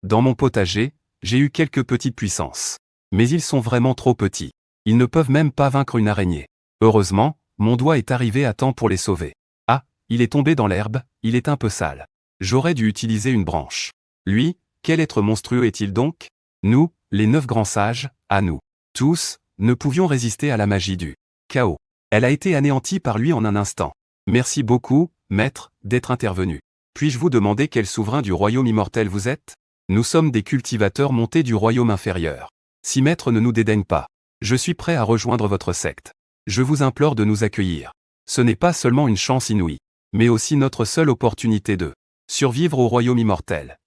Dans mon potager, j'ai eu quelques petites puissances. Mais ils sont vraiment trop petits. Ils ne peuvent même pas vaincre une araignée. Heureusement, mon doigt est arrivé à temps pour les sauver. Ah, il est tombé dans l'herbe, il est un peu sale. J'aurais dû utiliser une branche. Lui, quel être monstrueux est-il donc? Nous, les 9 grands sages, à nous. Tous, ne pouvions résister à la magie du chaos. Elle a été anéantie par lui en un instant. Merci beaucoup, maître, d'être intervenu. Puis-je vous demander quel souverain du royaume immortel vous êtes? Nous sommes des cultivateurs montés du royaume inférieur. Si maître ne nous dédaigne pas, je suis prêt à rejoindre votre secte. Je vous implore de nous accueillir. Ce n'est pas seulement une chance inouïe, mais aussi notre seule opportunité de survivre au royaume immortel.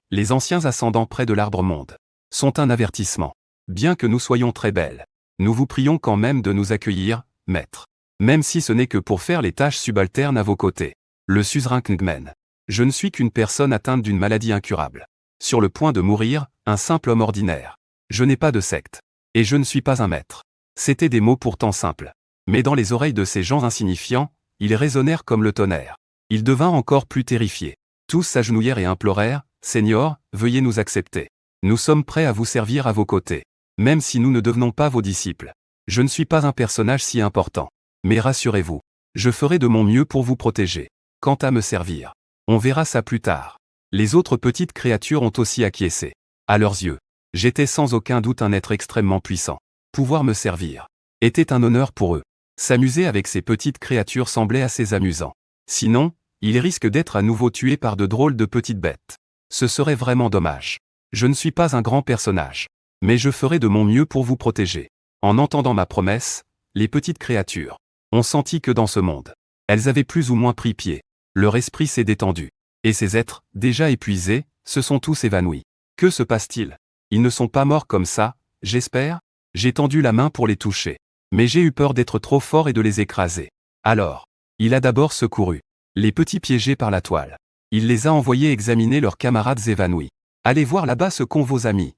Les anciens ascendants près de l'arbre-monde sont un avertissement. Bien que nous soyons très belles, nous vous prions quand même de nous accueillir, maître. Même si ce n'est que pour faire les tâches subalternes à vos côtés. Le suzerain Kngmen. Je ne suis qu'une personne atteinte d'une maladie incurable. Sur le point de mourir, un simple homme ordinaire. Je n'ai pas de secte. Et je ne suis pas un maître. C'étaient des mots pourtant simples. Mais dans les oreilles de ces gens insignifiants, ils résonnèrent comme le tonnerre. Ils devinrent encore plus terrifiés. Tous s'agenouillèrent et implorèrent, « Seigneur, veuillez nous accepter. Nous sommes prêts à vous servir à vos côtés. Même si nous ne devenons pas vos disciples. Je ne suis pas un personnage si important. Mais rassurez-vous, je ferai de mon mieux pour vous protéger. Quant à me servir, on verra ça plus tard. » Les autres petites créatures ont aussi acquiescé. À leurs yeux, j'étais sans aucun doute un être extrêmement puissant. Pouvoir me servir était un honneur pour eux. S'amuser avec ces petites créatures semblait assez amusant. Sinon, ils risquent d'être à nouveau tués par de drôles de petites bêtes. Ce serait vraiment dommage. Je ne suis pas un grand personnage. Mais je ferai de mon mieux pour vous protéger. En entendant ma promesse, les petites créatures ont senti que dans ce monde, elles avaient plus ou moins pris pied. Leur esprit s'est détendu. Et ces êtres, déjà épuisés, se sont tous évanouis. Que se passe-t-il? Ils ne sont pas morts comme ça, j'espère? J'ai tendu la main pour les toucher. Mais j'ai eu peur d'être trop fort et de les écraser. Alors, il a d'abord secouru les petits piégés par la toile. Il les a envoyés examiner leurs camarades évanouis. Allez voir là-bas ce qu'ont vos amis.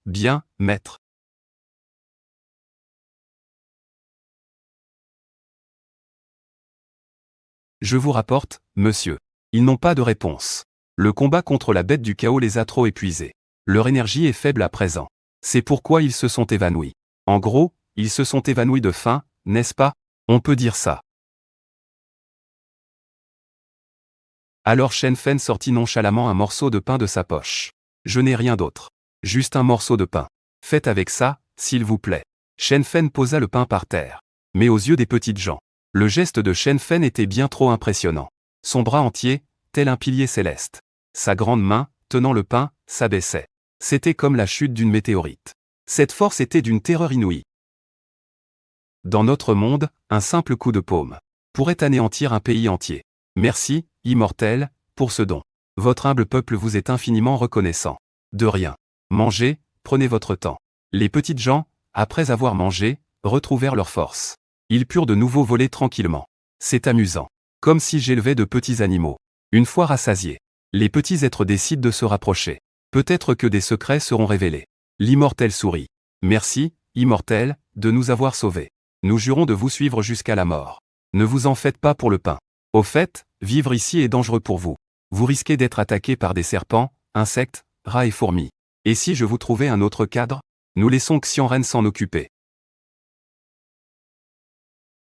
Bien, maître. Je vous rapporte, monsieur. Ils n'ont pas de réponse. Le combat contre la bête du chaos les a trop épuisés. Leur énergie est faible à présent. C'est pourquoi ils se sont évanouis. En gros, ils se sont évanouis de faim, n'est-ce pas? On peut dire ça. Alors Shen Fen sortit nonchalamment un morceau de pain de sa poche. Je n'ai rien d'autre. Juste un morceau de pain. Faites avec ça, s'il vous plaît. Shen Fen posa le pain par terre. Mais aux yeux des petites gens, le geste de Shen Fen était bien trop impressionnant. Son bras entier, tel un pilier céleste. Sa grande main, tenant le pain, s'abaissait. C'était comme la chute d'une météorite. Cette force était d'une terreur inouïe. Dans notre monde, un simple coup de paume pourrait anéantir un pays entier. Merci, immortel, pour ce don. Votre humble peuple vous est infiniment reconnaissant. De rien. Mangez, prenez votre temps. Les petites gens, après avoir mangé, retrouvèrent leur force. Ils purent de nouveau voler tranquillement. C'est amusant. Comme si j'élevais de petits animaux. Une fois rassasiés, les petits êtres décident de se rapprocher. Peut-être que des secrets seront révélés. L'immortel sourit. Merci, immortel, de nous avoir sauvés. Nous jurons de vous suivre jusqu'à la mort. Ne vous en faites pas pour le pain. Au fait, vivre ici est dangereux pour vous. Vous risquez d'être attaqué par des serpents, insectes, rats et fourmis. Et si je vous trouvais un autre cadre? Nous laissons Xianren s'en occuper.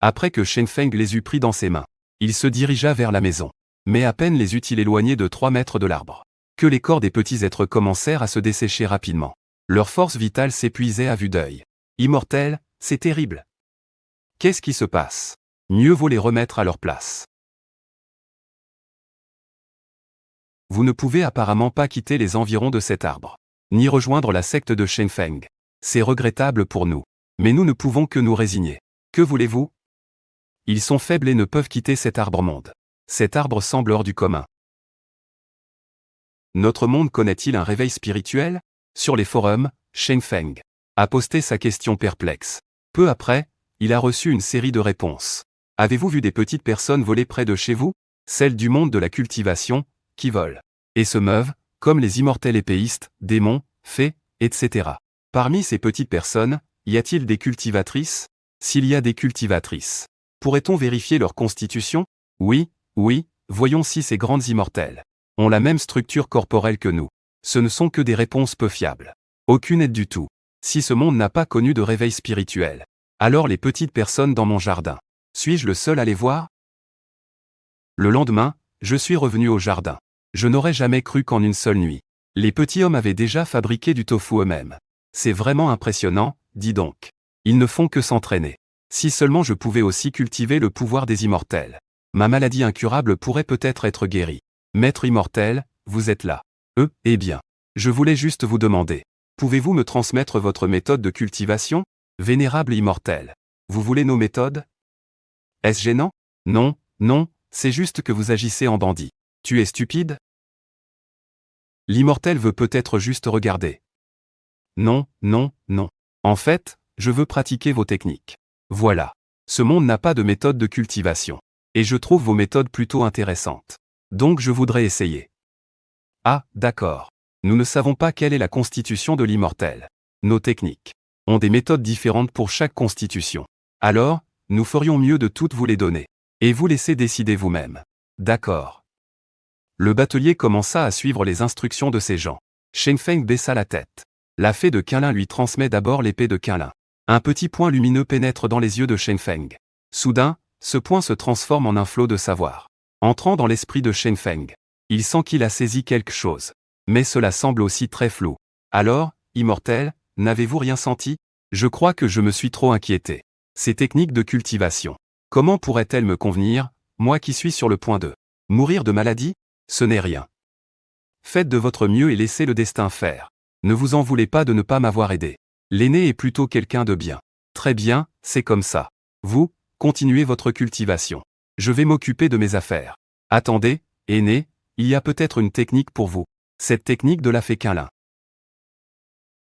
Après que Shen Feng les eut pris dans ses mains, il se dirigea vers la maison. Mais à peine les eut-il éloignés de 3 mètres de l'arbre, que les corps des petits êtres commencèrent à se dessécher rapidement. Leur force vitale s'épuisait à vue d'œil. Immortel, c'est terrible. Qu'est-ce qui se passe? Mieux vaut les remettre à leur place. Vous ne pouvez apparemment pas quitter les environs de cet arbre, ni rejoindre la secte de Shen Feng. C'est regrettable pour nous. Mais nous ne pouvons que nous résigner. Que voulez-vous? Ils sont faibles et ne peuvent quitter cet arbre-monde. Cet arbre semble hors du commun. Notre monde connaît-il un réveil spirituel? Sur les forums, Shen Feng a posté sa question perplexe. Peu après, il a reçu une série de réponses. Avez-vous vu des petites personnes voler près de chez vous? Celles du monde de la cultivation, qui volent et se meuvent, comme les immortels épéistes, démons, fées, etc. Parmi ces petites personnes, y a-t-il des cultivatrices? S'il y a des cultivatrices, pourrait-on vérifier leur constitution? Oui, voyons si ces grandes immortelles ont la même structure corporelle que nous. Ce ne sont que des réponses peu fiables. Aucune aide du tout. Si ce monde n'a pas connu de réveil spirituel, alors les petites personnes dans mon jardin, suis-je le seul à les voir? Le lendemain, je suis revenu au jardin. Je n'aurais jamais cru qu'en une seule nuit, les petits hommes avaient déjà fabriqué du tofu eux-mêmes. C'est vraiment impressionnant, dis donc. Ils ne font que s'entraîner. Si seulement je pouvais aussi cultiver le pouvoir des immortels. Ma maladie incurable pourrait peut-être être guérie. Maître immortel, vous êtes là. Eh bien. Je voulais juste vous demander. Pouvez-vous me transmettre votre méthode de cultivation? Vénérable immortel. Vous voulez nos méthodes? Est-ce gênant? Non, non, c'est juste que vous agissez en bandit. Tu es stupide? L'immortel veut peut-être juste regarder. Non, non, non. En fait, je veux pratiquer vos techniques. Voilà. Ce monde n'a pas de méthode de cultivation. Et je trouve vos méthodes plutôt intéressantes. Donc je voudrais essayer. Ah, d'accord. Nous ne savons pas quelle est la constitution de l'immortel. Nos techniques ont des méthodes différentes pour chaque constitution. Alors, nous ferions mieux de toutes vous les donner. Et vous laisser décider vous-même. D'accord. Le batelier commença à suivre les instructions de ses gens. Shen Feng baissa la tête. La fée de Qinlin lui transmet d'abord l'épée de Qinlin. Un petit point lumineux pénètre dans les yeux de Shen Feng. Soudain, ce point se transforme en un flot de savoir. Entrant dans l'esprit de Shen Feng, il sent qu'il a saisi quelque chose. Mais cela semble aussi très flou. Alors, immortel, n'avez-vous rien senti? Je crois que je me suis trop inquiété. Ces techniques de cultivation, comment pourraient-elles me convenir, moi qui suis sur le point de mourir de maladie? Ce n'est rien. Faites de votre mieux et laissez le destin faire. Ne vous en voulez pas de ne pas m'avoir aidé. L'aîné est plutôt quelqu'un de bien. Très bien, c'est comme ça. Vous, continuez votre cultivation. Je vais m'occuper de mes affaires. Attendez, aîné, il y a peut-être une technique pour vous. Cette technique de la fée Qinlin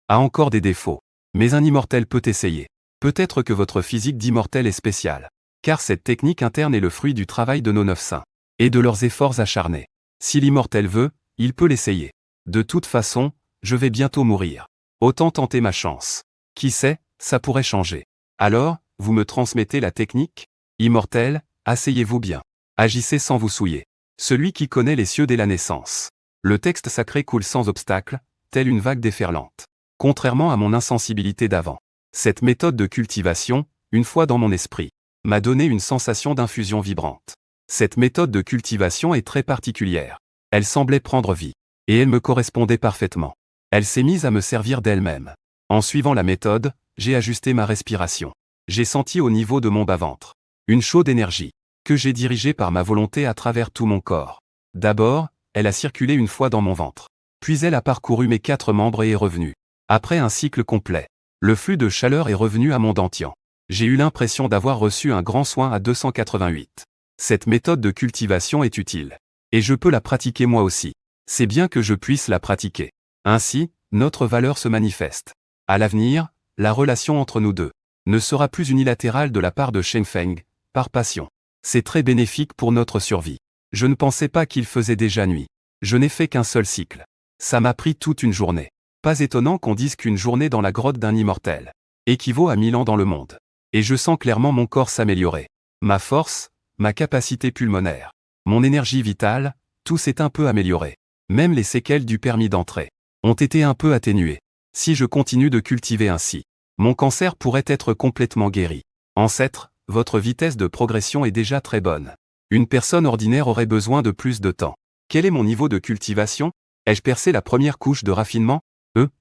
a encore des défauts. Mais un immortel peut essayer. Peut-être que votre physique d'immortel est spéciale. Car cette technique interne est le fruit du travail de nos 9 saints. Et de leurs efforts acharnés. Si l'immortel veut, il peut l'essayer. De toute façon, je vais bientôt mourir. Autant tenter ma chance. Qui sait, ça pourrait changer. Alors, vous me transmettez la technique? Immortel, asseyez-vous bien. Agissez sans vous souiller. Celui qui connaît les cieux dès la naissance. Le texte sacré coule sans obstacle, telle une vague déferlante. Contrairement à mon insensibilité d'avant. Cette méthode de cultivation, une fois dans mon esprit, m'a donné une sensation d'infusion vibrante. Cette méthode de cultivation est très particulière. Elle semblait prendre vie. Et elle me correspondait parfaitement. Elle s'est mise à me servir d'elle-même. En suivant la méthode, j'ai ajusté ma respiration. J'ai senti au niveau de mon bas-ventre une chaude énergie, que j'ai dirigée par ma volonté à travers tout mon corps. D'abord, elle a circulé une fois dans mon ventre. Puis elle a parcouru mes 4 membres et est revenue. Après un cycle complet, le flux de chaleur est revenu à mon dentian. J'ai eu l'impression d'avoir reçu un grand soin à 288. Cette méthode de cultivation est utile. Et je peux la pratiquer moi aussi. C'est bien que je puisse la pratiquer. Ainsi, notre valeur se manifeste. À l'avenir, la relation entre nous deux ne sera plus unilatérale de la part de Shen Feng, par passion. C'est très bénéfique pour notre survie. Je ne pensais pas qu'il faisait déjà nuit. Je n'ai fait qu'un seul cycle. Ça m'a pris toute une journée. Pas étonnant qu'on dise qu'une journée dans la grotte d'un immortel équivaut à 1000 ans dans le monde. Et je sens clairement mon corps s'améliorer. Ma force, ma capacité pulmonaire, mon énergie vitale, tout s'est un peu amélioré. Même les séquelles du permis d'entrée ont été un peu atténuées. Si je continue de cultiver ainsi, mon cancer pourrait être complètement guéri. Ancêtre, votre vitesse de progression est déjà très bonne. Une personne ordinaire aurait besoin de plus de temps. Quel est mon niveau de cultivation? Ai-je percé la première couche de raffinement?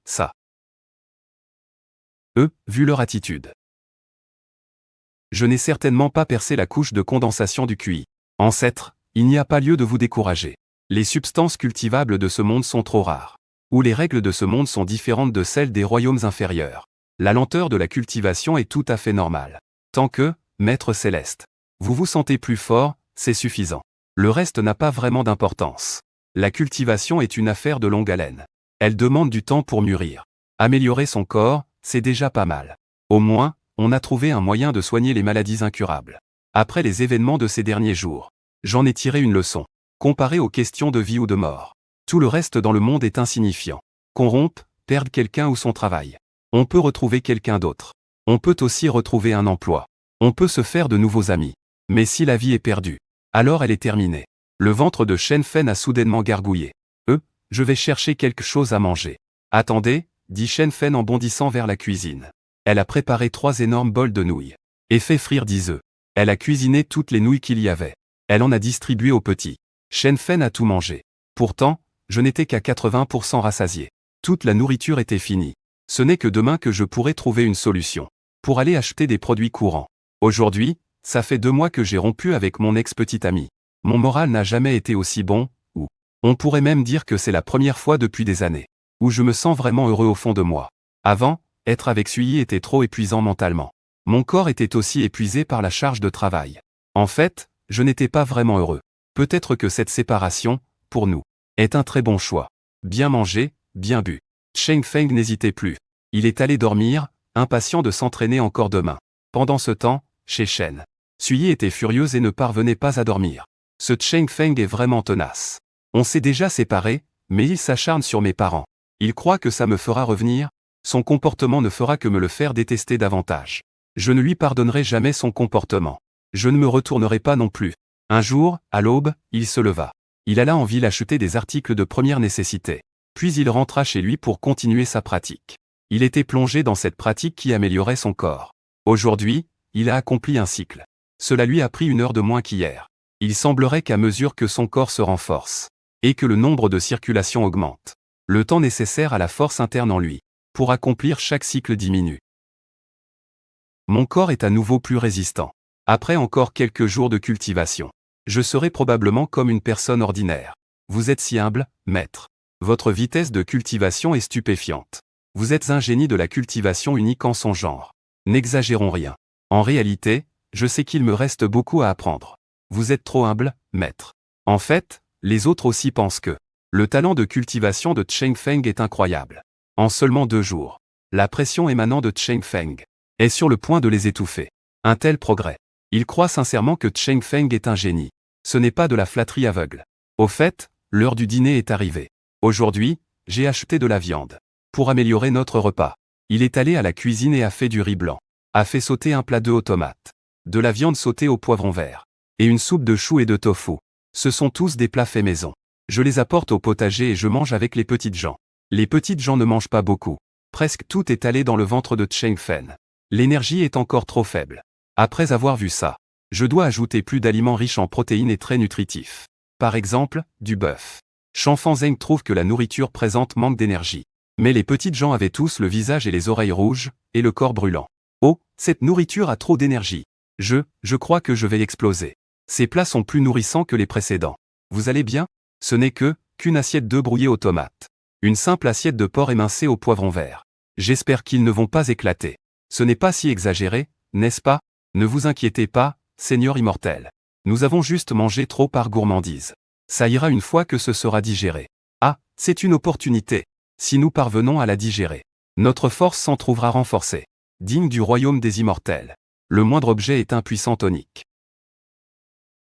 Ça. Vu leur attitude. Je n'ai certainement pas percé la couche de condensation du QI. Ancêtre, il n'y a pas lieu de vous décourager. Les substances cultivables de ce monde sont trop rares. Ou les règles de ce monde sont différentes de celles des royaumes inférieurs. La lenteur de la cultivation est tout à fait normale. Tant que, Maître Céleste, vous vous sentez plus fort, c'est suffisant. Le reste n'a pas vraiment d'importance. La cultivation est une affaire de longue haleine. Elle demande du temps pour mûrir. Améliorer son corps, c'est déjà pas mal. Au moins, on a trouvé un moyen de soigner les maladies incurables. Après les événements de ces derniers jours, j'en ai tiré une leçon. Comparé aux questions de vie ou de mort, tout le reste dans le monde est insignifiant. Qu'on rompe, perde quelqu'un ou son travail. On peut retrouver quelqu'un d'autre. On peut aussi retrouver un emploi. On peut se faire de nouveaux amis. Mais si la vie est perdue, alors elle est terminée. Le ventre de Shen Fen a soudainement gargouillé. Je vais chercher quelque chose à manger. Attendez, dit Shen Fen en bondissant vers la cuisine. Elle a préparé 3 énormes bols de nouilles. Et fait frire 10 œufs. Elle a cuisiné toutes les nouilles qu'il y avait. Elle en a distribué aux petits. Shen Fen a tout mangé. Pourtant, je n'étais qu'à 80% rassasié. Toute la nourriture était finie. Ce n'est que demain que je pourrai trouver une solution. Pour aller acheter des produits courants. Aujourd'hui, ça fait 2 mois que j'ai rompu avec mon ex-petite amie. Mon moral n'a jamais été aussi bon, ou on pourrait même dire que c'est la première fois depuis des années, où je me sens vraiment heureux au fond de moi. Avant, être avec Suyi était trop épuisant mentalement. Mon corps était aussi épuisé par la charge de travail. En fait, je n'étais pas vraiment heureux. Peut-être que cette séparation, pour nous, est un très bon choix. Bien mangé, bien bu. Cheng Feng n'hésitait plus. Il est allé dormir, impatient de s'entraîner encore demain. Pendant ce temps, chez Shen, Suyi était furieuse et ne parvenait pas à dormir. Ce Cheng Feng est vraiment tenace. On s'est déjà séparés, mais il s'acharne sur mes parents. Il croit que ça me fera revenir. Son comportement ne fera que me le faire détester davantage. Je ne lui pardonnerai jamais son comportement. Je ne me retournerai pas non plus. Un jour, à l'aube, il se leva. Il alla en ville acheter des articles de première nécessité. Puis il rentra chez lui pour continuer sa pratique. Il était plongé dans cette pratique qui améliorait son corps. Aujourd'hui, il a accompli un cycle. Cela lui a pris 1 heure de moins qu'hier. Il semblerait qu'à mesure que son corps se renforce, et que le nombre de circulations augmente, le temps nécessaire à la force interne en lui, pour accomplir chaque cycle diminue. Mon corps est à nouveau plus résistant. Après encore quelques jours de cultivation, je serai probablement comme une personne ordinaire. Vous êtes si humble, maître. Votre vitesse de cultivation est stupéfiante. Vous êtes un génie de la cultivation unique en son genre. N'exagérons rien. En réalité, je sais qu'il me reste beaucoup à apprendre. Vous êtes trop humble, maître. En fait, les autres aussi pensent que le talent de cultivation de Cheng Feng est incroyable. En seulement 2 jours, la pression émanant de Cheng Feng est sur le point de les étouffer. Un tel progrès. Ils croient sincèrement que Cheng Feng est un génie. Ce n'est pas de la flatterie aveugle. Au fait, l'heure du dîner est arrivée. Aujourd'hui, j'ai acheté de la viande. Pour améliorer notre repas, il est allé à la cuisine et a fait du riz blanc. A fait sauter un plat d'œufs aux tomates. De la viande sautée au poivron vert. Et une soupe de choux et de tofu. Ce sont tous des plats faits maison. Je les apporte au potager et je mange avec les petites gens. Les petites gens ne mangent pas beaucoup. Presque tout est allé dans le ventre de Cheng Feng. L'énergie est encore trop faible. Après avoir vu ça, je dois ajouter plus d'aliments riches en protéines et très nutritifs. Par exemple, du bœuf. Shan Fanzeng trouve que la nourriture présente manque d'énergie. Mais les petites gens avaient tous le visage et les oreilles rouges, et le corps brûlant. Oh, cette nourriture a trop d'énergie. Je crois que je vais exploser. Ces plats sont plus nourrissants que les précédents. Vous allez bien? Ce n'est qu'une assiette d'œufs brouillés aux tomates. Une simple assiette de porc émincé au poivron vert. J'espère qu'ils ne vont pas éclater. Ce n'est pas si exagéré, n'est-ce pas? Ne vous inquiétez pas, Seigneur immortel. Nous avons juste mangé trop par gourmandise. Ça ira une fois que ce sera digéré. Ah, c'est une opportunité. Si nous parvenons à la digérer, notre force s'en trouvera renforcée. Digne du royaume des immortels. Le moindre objet est un puissant tonique,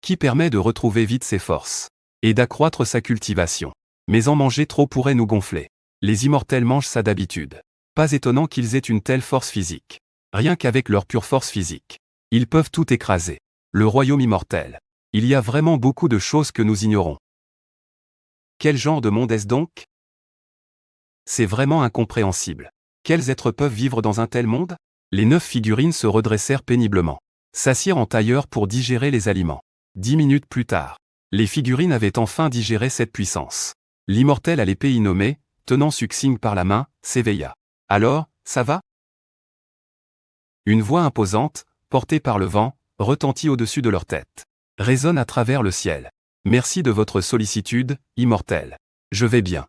qui permet de retrouver vite ses forces, et d'accroître sa cultivation. Mais en manger trop pourrait nous gonfler. Les immortels mangent ça d'habitude. Pas étonnant qu'ils aient une telle force physique. Rien qu'avec leur pure force physique, ils peuvent tout écraser. Le royaume immortel. Il y a vraiment beaucoup de choses que nous ignorons. Quel genre de monde est-ce donc? C'est vraiment incompréhensible. Quels êtres peuvent vivre dans un tel monde? Les 9 figurines se redressèrent péniblement, s'assirent en tailleur pour digérer les aliments. 10 minutes plus tard, les figurines avaient enfin digéré cette puissance. L'immortel à l'épée innommée, tenant Suxing par la main, s'éveilla. Alors, ça va? Une voix imposante, portée par le vent, retentit au-dessus de leur tête. Résonne à travers le ciel. Merci de votre sollicitude, immortel. Je vais bien.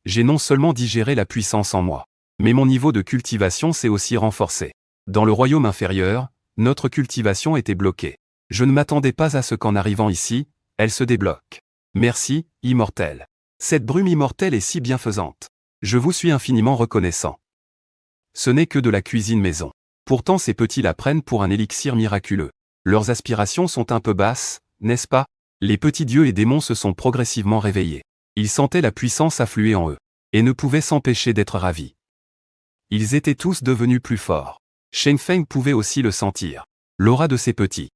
J'ai non seulement digéré la puissance en moi, mais mon niveau de cultivation s'est aussi renforcé. Dans le royaume inférieur, notre cultivation était bloquée. Je ne m'attendais pas à ce qu'en arrivant ici, elle se débloque. Merci, immortel. Cette brume immortelle est si bienfaisante. Je vous suis infiniment reconnaissant. Ce n'est que de la cuisine maison. Pourtant ces petits la prennent pour un élixir miraculeux. Leurs aspirations sont un peu basses, n'est-ce pas? Les petits dieux et démons se sont progressivement réveillés. Ils sentaient la puissance affluer en eux, et ne pouvaient s'empêcher d'être ravis. Ils étaient tous devenus plus forts. Cheng Feng pouvait aussi le sentir. L'aura de ces petits.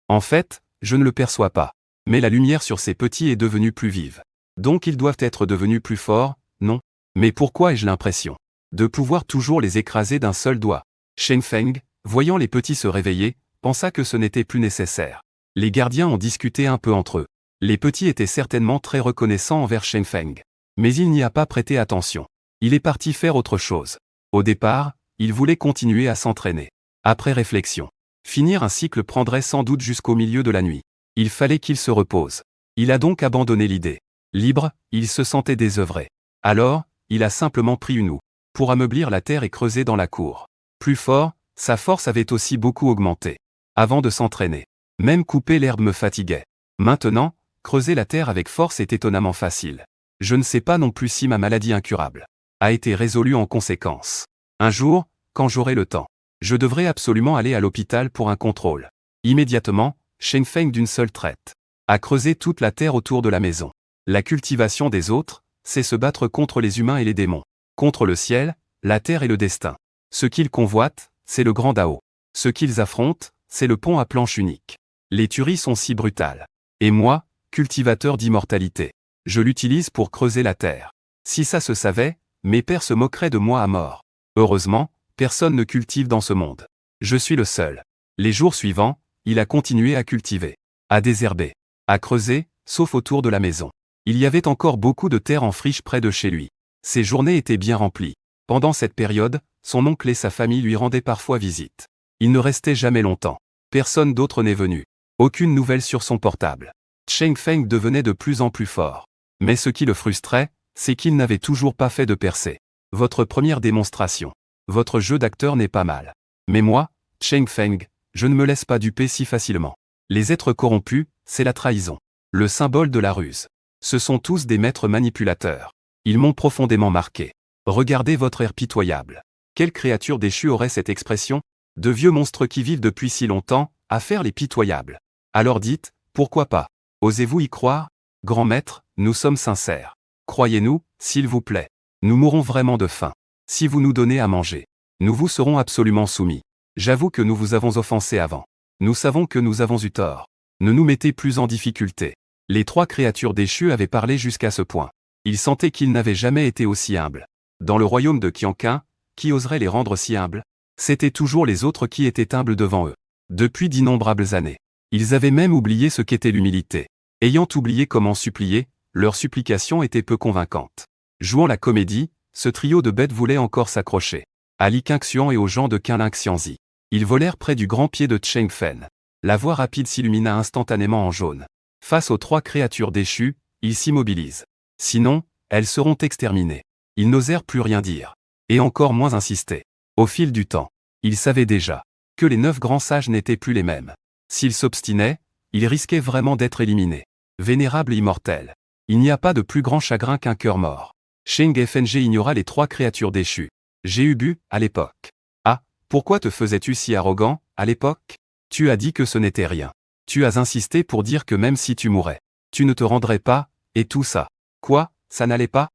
En fait, je ne le perçois pas. Mais la lumière sur ces petits est devenue plus vive. Donc ils doivent être devenus plus forts, non? Mais pourquoi ai-je l'impression de pouvoir toujours les écraser d'un seul doigt? Shen Feng, voyant les petits se réveiller, pensa que ce n'était plus nécessaire. Les gardiens ont discuté un peu entre eux. Les petits étaient certainement très reconnaissants envers Shen Feng. Mais il n'y a pas prêté attention. Il est parti faire autre chose. Au départ, il voulait continuer à s'entraîner. Après réflexion, finir un cycle prendrait sans doute jusqu'au milieu de la nuit. Il fallait qu'il se repose. Il a donc abandonné l'idée. Libre, il se sentait désœuvré. Alors, il a simplement pris une houe pour ameublir la terre et creuser dans la cour. Plus fort, sa force avait aussi beaucoup augmenté. Avant de s'entraîner, même couper l'herbe me fatiguait. Maintenant, creuser la terre avec force est étonnamment facile. Je ne sais pas non plus si ma maladie incurable a été résolue en conséquence. Un jour, quand j'aurai le temps, je devrais absolument aller à l'hôpital pour un contrôle. Immédiatement, Shen Feng d'une seule traite a creusé toute la terre autour de la maison. La cultivation des autres, c'est se battre contre les humains et les démons, contre le ciel, la terre et le destin. Ce qu'ils convoitent, c'est le grand Dao. Ce qu'ils affrontent, c'est le pont à planche unique. Les tueries sont si brutales. Et moi, cultivateur d'immortalité, je l'utilise pour creuser la terre. Si ça se savait, mes pères se moqueraient de moi à mort. Heureusement, personne ne cultive dans ce monde. Je suis le seul. Les jours suivants, il a continué à cultiver, à désherber, à creuser, sauf autour de la maison. Il y avait encore beaucoup de terre en friche près de chez lui. Ses journées étaient bien remplies. Pendant cette période, son oncle et sa famille lui rendaient parfois visite. Il ne restait jamais longtemps. Personne d'autre n'est venu. Aucune nouvelle sur son portable. Shen Feng devenait de plus en plus fort. Mais ce qui le frustrait, c'est qu'il n'avait toujours pas fait de percée. Votre première démonstration. Votre jeu d'acteur n'est pas mal. Mais moi, Shen Feng, je ne me laisse pas duper si facilement. Les êtres corrompus, c'est la trahison. Le symbole de la ruse. Ce sont tous des maîtres manipulateurs. Ils m'ont profondément marqué. Regardez votre air pitoyable. Quelle créature déchue aurait cette expression? De vieux monstres qui vivent depuis si longtemps, à faire les pitoyables. Alors dites, pourquoi pas? Osez-vous y croire? Grand maître, nous sommes sincères. Croyez-nous, s'il vous plaît. Nous mourrons vraiment de faim. Si vous nous donnez à manger, nous vous serons absolument soumis. J'avoue que nous vous avons offensé avant. Nous savons que nous avons eu tort. Ne nous mettez plus en difficulté. Les trois créatures déchues avaient parlé jusqu'à ce point. Ils sentaient qu'ils n'avaient jamais été aussi humbles. Dans le royaume de Qianqun, qui oserait les rendre si humbles? C'étaient toujours les autres qui étaient humbles devant eux. Depuis d'innombrables années. Ils avaient même oublié ce qu'était l'humilité. Ayant oublié comment supplier, leurs supplications étaient peu convaincantes. Jouant la comédie, ce trio de bêtes voulait encore s'accrocher à Li Qingxian et aux gens de Qinlin Xianzi. Ils volèrent près du grand pied de Cheng Fen. La voie rapide s'illumina instantanément en jaune. Face aux trois créatures déchues, ils s'immobilisent. Sinon, elles seront exterminées. Ils n'osèrent plus rien dire. Et encore moins insister. Au fil du temps, ils savaient déjà que les 9 grands sages n'étaient plus les mêmes. S'ils s'obstinaient, ils risquaient vraiment d'être éliminés. Vénérable immortel. Il n'y a pas de plus grand chagrin qu'un cœur mort. Sheng Feng ignora les trois créatures déchues. J'ai eu bu, à l'époque. Ah, pourquoi te faisais-tu si arrogant, à l'époque? Tu as dit que ce n'était rien. Tu as insisté pour dire que même si tu mourais, tu ne te rendrais pas, et tout ça. Quoi, ça n'allait pas?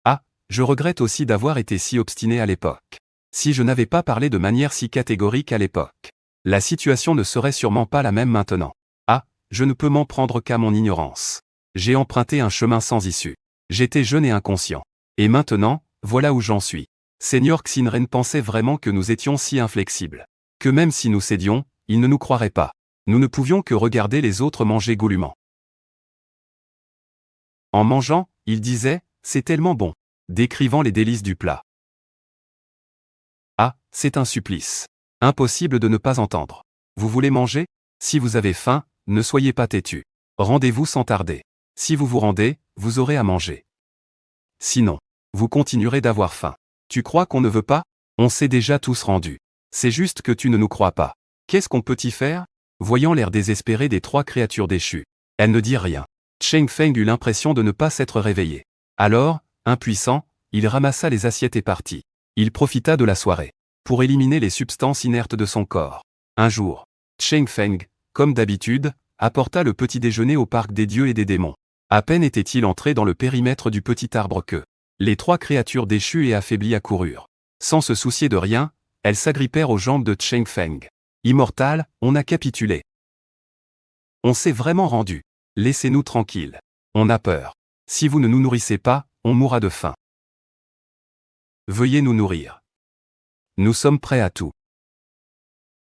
Ah, je regrette aussi d'avoir été si obstiné à l'époque. Si je n'avais pas parlé de manière si catégorique à l'époque, la situation ne serait sûrement pas la même maintenant. Ah, je ne peux m'en prendre qu'à mon ignorance. J'ai emprunté un chemin sans issue. J'étais jeune et inconscient. Et maintenant, voilà où j'en suis. Seigneur Xinren pensait vraiment que nous étions si inflexibles. Que même si nous cédions, il ne nous croirait pas. Nous ne pouvions que regarder les autres manger goulûment. En mangeant, il disait, c'est tellement bon, décrivant les délices du plat. Ah, c'est un supplice. Impossible de ne pas entendre. Vous voulez manger? Si vous avez faim, ne soyez pas têtu. Rendez-vous sans tarder. Si vous vous rendez, vous aurez à manger. Sinon, vous continuerez d'avoir faim. Tu crois qu'on ne veut pas? On s'est déjà tous rendus. C'est juste que tu ne nous crois pas. Qu'est-ce qu'on peut y faire? Voyant l'air désespéré des trois créatures déchues, elle ne dit rien. Cheng Feng eut l'impression de ne pas s'être réveillé. Alors, impuissant, il ramassa les assiettes et partit. Il profita de la soirée pour éliminer les substances inertes de son corps. Un jour, Cheng Feng, comme d'habitude, apporta le petit déjeuner au parc des dieux et des démons. À peine était-il entré dans le périmètre du petit arbre que les trois créatures déchues et affaiblies accoururent. Sans se soucier de rien, elles s'agrippèrent aux jambes de Cheng Feng. Immortal, on a capitulé. On s'est vraiment rendu. Laissez-nous tranquilles. On a peur. Si vous ne nous nourrissez pas, on mourra de faim. Veuillez nous nourrir. Nous sommes prêts à tout.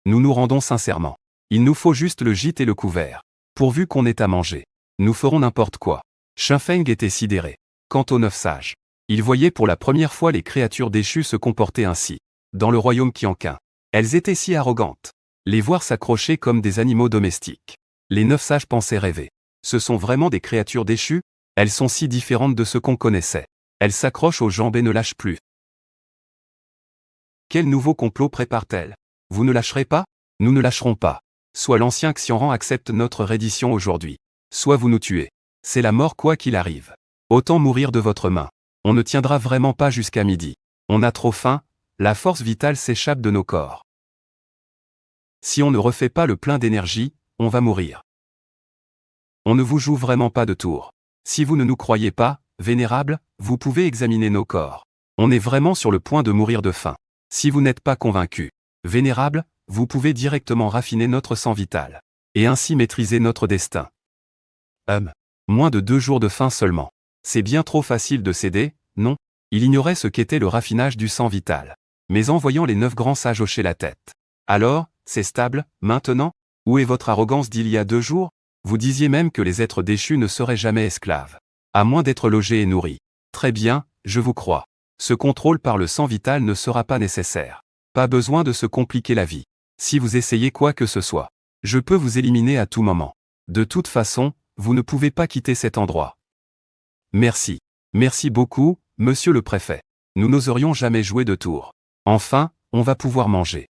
Nous nous rendons sincèrement. Il nous faut juste le gîte et le couvert. Pourvu qu'on ait à manger. Nous ferons n'importe quoi. Shenfeng était sidéré. Quant aux 9 sages, ils voyaient pour la première fois les créatures déchues se comporter ainsi. Dans le royaume Qianqing, elles étaient si arrogantes. Les voir s'accrocher comme des animaux domestiques. Les 9 sages pensaient rêver. Ce sont vraiment des créatures déchues? Elles sont si différentes de ce qu'on connaissait. Elles s'accrochent aux jambes et ne lâchent plus. Quel nouveau complot prépare-t-elle? Vous ne lâcherez pas? Nous ne lâcherons pas. Soit l'ancien Xianran accepte notre reddition aujourd'hui. Soit vous nous tuez. C'est la mort quoi qu'il arrive. Autant mourir de votre main. On ne tiendra vraiment pas jusqu'à midi. On a trop faim, la force vitale s'échappe de nos corps. Si on ne refait pas le plein d'énergie, on va mourir. On ne vous joue vraiment pas de tour. Si vous ne nous croyez pas, vénérable, vous pouvez examiner nos corps. On est vraiment sur le point de mourir de faim. Si vous n'êtes pas convaincu, vénérable, vous pouvez directement raffiner notre sang vital. Et ainsi maîtriser notre destin. Moins de 2 jours de faim seulement. C'est bien trop facile de céder, non? Il ignorait ce qu'était le raffinage du sang vital. Mais en voyant les 9 grands sages hocher la tête. Alors, c'est stable, maintenant? Où est votre arrogance d'il y a 2 jours? Vous disiez même que les êtres déchus ne seraient jamais esclaves. À moins d'être logés et nourris. Très bien, je vous crois. Ce contrôle par le sang vital ne sera pas nécessaire. Pas besoin de se compliquer la vie. Si vous essayez quoi que ce soit, je peux vous éliminer à tout moment. De toute façon, vous ne pouvez pas quitter cet endroit. Merci. Merci beaucoup, monsieur le préfet. Nous n'oserions jamais jouer de tour. Enfin, on va pouvoir manger.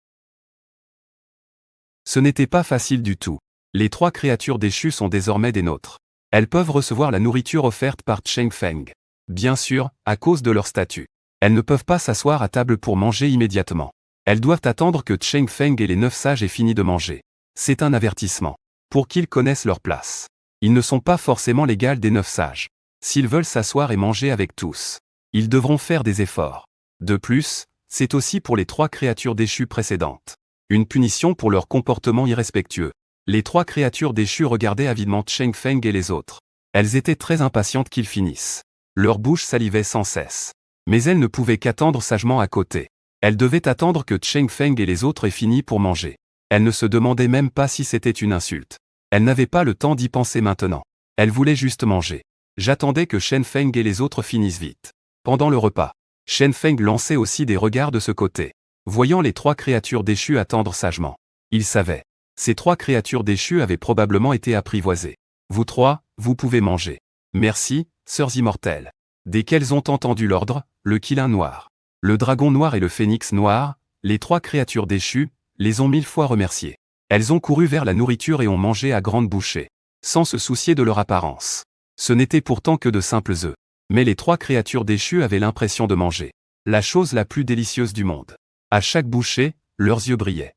Ce n'était pas facile du tout. Les 3 créatures déchues sont désormais des nôtres. Elles peuvent recevoir la nourriture offerte par Shenfeng. Bien sûr, à cause de leur statut. Elles ne peuvent pas s'asseoir à table pour manger immédiatement. Elles doivent attendre que Shenfeng et les 9 sages aient fini de manger. C'est un avertissement. Pour qu'ils connaissent leur place. Ils ne sont pas forcément l'égal des 9 sages. S'ils veulent s'asseoir et manger avec tous, ils devront faire des efforts. De plus, c'est aussi pour les 3 créatures déchues précédentes. Une punition pour leur comportement irrespectueux. Les 3 créatures déchues regardaient avidement Shenfeng et les autres. Elles étaient très impatientes qu'ils finissent. Leur bouche salivait sans cesse. Mais elles ne pouvaient qu'attendre sagement à côté. Elles devaient attendre que Shenfeng et les autres aient fini pour manger. Elles ne se demandaient même pas si c'était une insulte. Elles n'avaient pas le temps d'y penser maintenant. Elles voulaient juste manger. J'attendais que Shenfeng et les autres finissent vite. Pendant le repas, Shenfeng lançait aussi des regards de ce côté. Voyant les 3 créatures déchues attendre sagement. Il savait. Ces 3 créatures déchues avaient probablement été apprivoisées. Vous 3, vous pouvez manger. Merci, sœurs immortelles. Dès qu'elles ont entendu l'ordre, le Qilin noir, le dragon noir et le phénix noir, les 3 créatures déchues, les ont 1000 fois remerciées. Elles ont couru vers la nourriture et ont mangé à grandes bouchées, sans se soucier de leur apparence. Ce n'était pourtant que de simples œufs. Mais les 3 créatures déchues avaient l'impression de manger la chose la plus délicieuse du monde. À chaque bouchée, leurs yeux brillaient.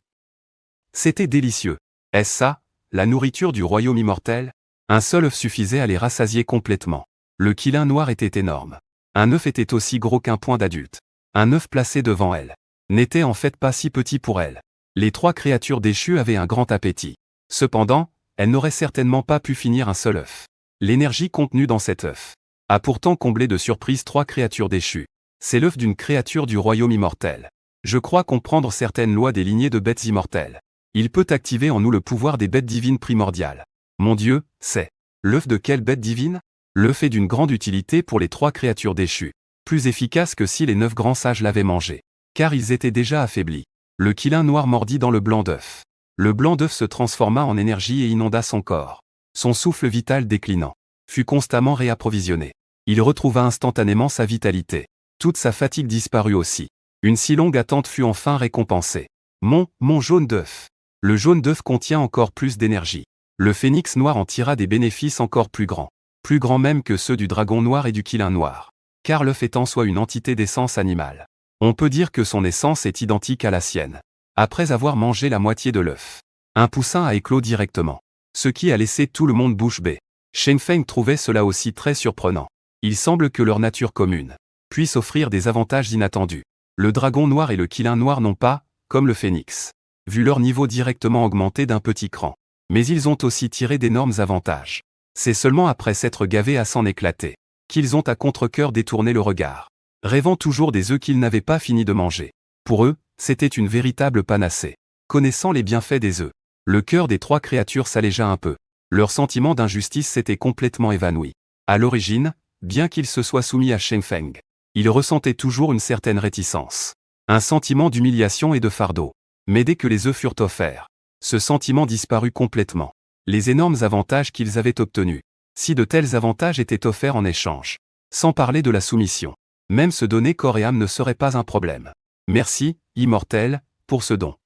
C'était délicieux. Est-ce ça, la nourriture du royaume immortel? Un seul œuf suffisait à les rassasier complètement. Le Qilin noir était énorme. Un œuf était aussi gros qu'un poing d'adulte. Un œuf placé devant elle n'était en fait pas si petit pour elle. Les 3 créatures déchues avaient un grand appétit. Cependant, elles n'auraient certainement pas pu finir un seul œuf. L'énergie contenue dans cet œuf a pourtant comblé de surprise 3 créatures déchues. C'est l'œuf d'une créature du royaume immortel. Je crois comprendre certaines lois des lignées de bêtes immortelles. Il peut activer en nous le pouvoir des bêtes divines primordiales. Mon Dieu, c'est l'œuf de quelle bête divine? L'œuf est d'une grande utilité pour les 3 créatures déchues. Plus efficace que si les 9 grands sages l'avaient mangé. Car ils étaient déjà affaiblis. Le Qilin noir mordit dans le blanc d'œuf. Le blanc d'œuf se transforma en énergie et inonda son corps. Son souffle vital déclinant fut constamment réapprovisionné. Il retrouva instantanément sa vitalité. Toute sa fatigue disparut aussi. Une si longue attente fut enfin récompensée. Mon jaune d'œuf. Le jaune d'œuf contient encore plus d'énergie. Le phénix noir en tira des bénéfices encore plus grands même que ceux du dragon noir et du Qilin noir. Car l'œuf est en soi une entité d'essence animale. On peut dire que son essence est identique à la sienne. Après avoir mangé la moitié de l'œuf, un poussin a éclos directement. Ce qui a laissé tout le monde bouche bée. Shenfeng trouvait cela aussi très surprenant. Il semble que leur nature commune puisse offrir des avantages inattendus. Le dragon noir et le Qilin noir n'ont pas, comme le phénix, vu leur niveau directement augmenter d'un petit cran. Mais ils ont aussi tiré d'énormes avantages. C'est seulement après s'être gavés à s'en éclater qu'ils ont à contre-cœur détourné le regard, rêvant toujours des œufs qu'ils n'avaient pas fini de manger. Pour eux, c'était une véritable panacée. Connaissant les bienfaits des œufs, le cœur des 3 créatures s'allégea un peu. Leur sentiment d'injustice s'était complètement évanoui. À l'origine, bien qu'ils se soient soumis à Sheng Feng, ils ressentaient toujours une certaine réticence. Un sentiment d'humiliation et de fardeau. Mais dès que les œufs furent offerts, ce sentiment disparut complètement. Les énormes avantages qu'ils avaient obtenus, si de tels avantages étaient offerts en échange, sans parler de la soumission, même se donner corps et âme ne serait pas un problème. Merci, immortel, pour ce don.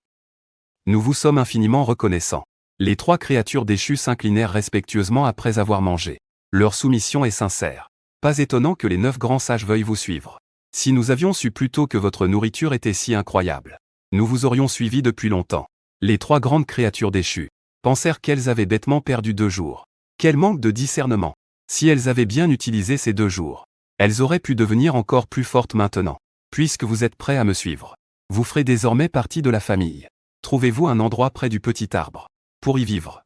Nous vous sommes infiniment reconnaissants. Les 3 créatures déchues s'inclinèrent respectueusement après avoir mangé. Leur soumission est sincère. Pas étonnant que les 9 grands sages veuillent vous suivre. Si nous avions su plus tôt que votre nourriture était si incroyable, nous vous aurions suivi depuis longtemps. Les 3 grandes créatures déchues pensèrent qu'elles avaient bêtement perdu 2 jours. Quel manque de discernement! Si elles avaient bien utilisé ces 2 jours, elles auraient pu devenir encore plus fortes maintenant. Puisque vous êtes prêts à me suivre, vous ferez désormais partie de la famille. Trouvez-vous un endroit près du petit arbre pour y vivre.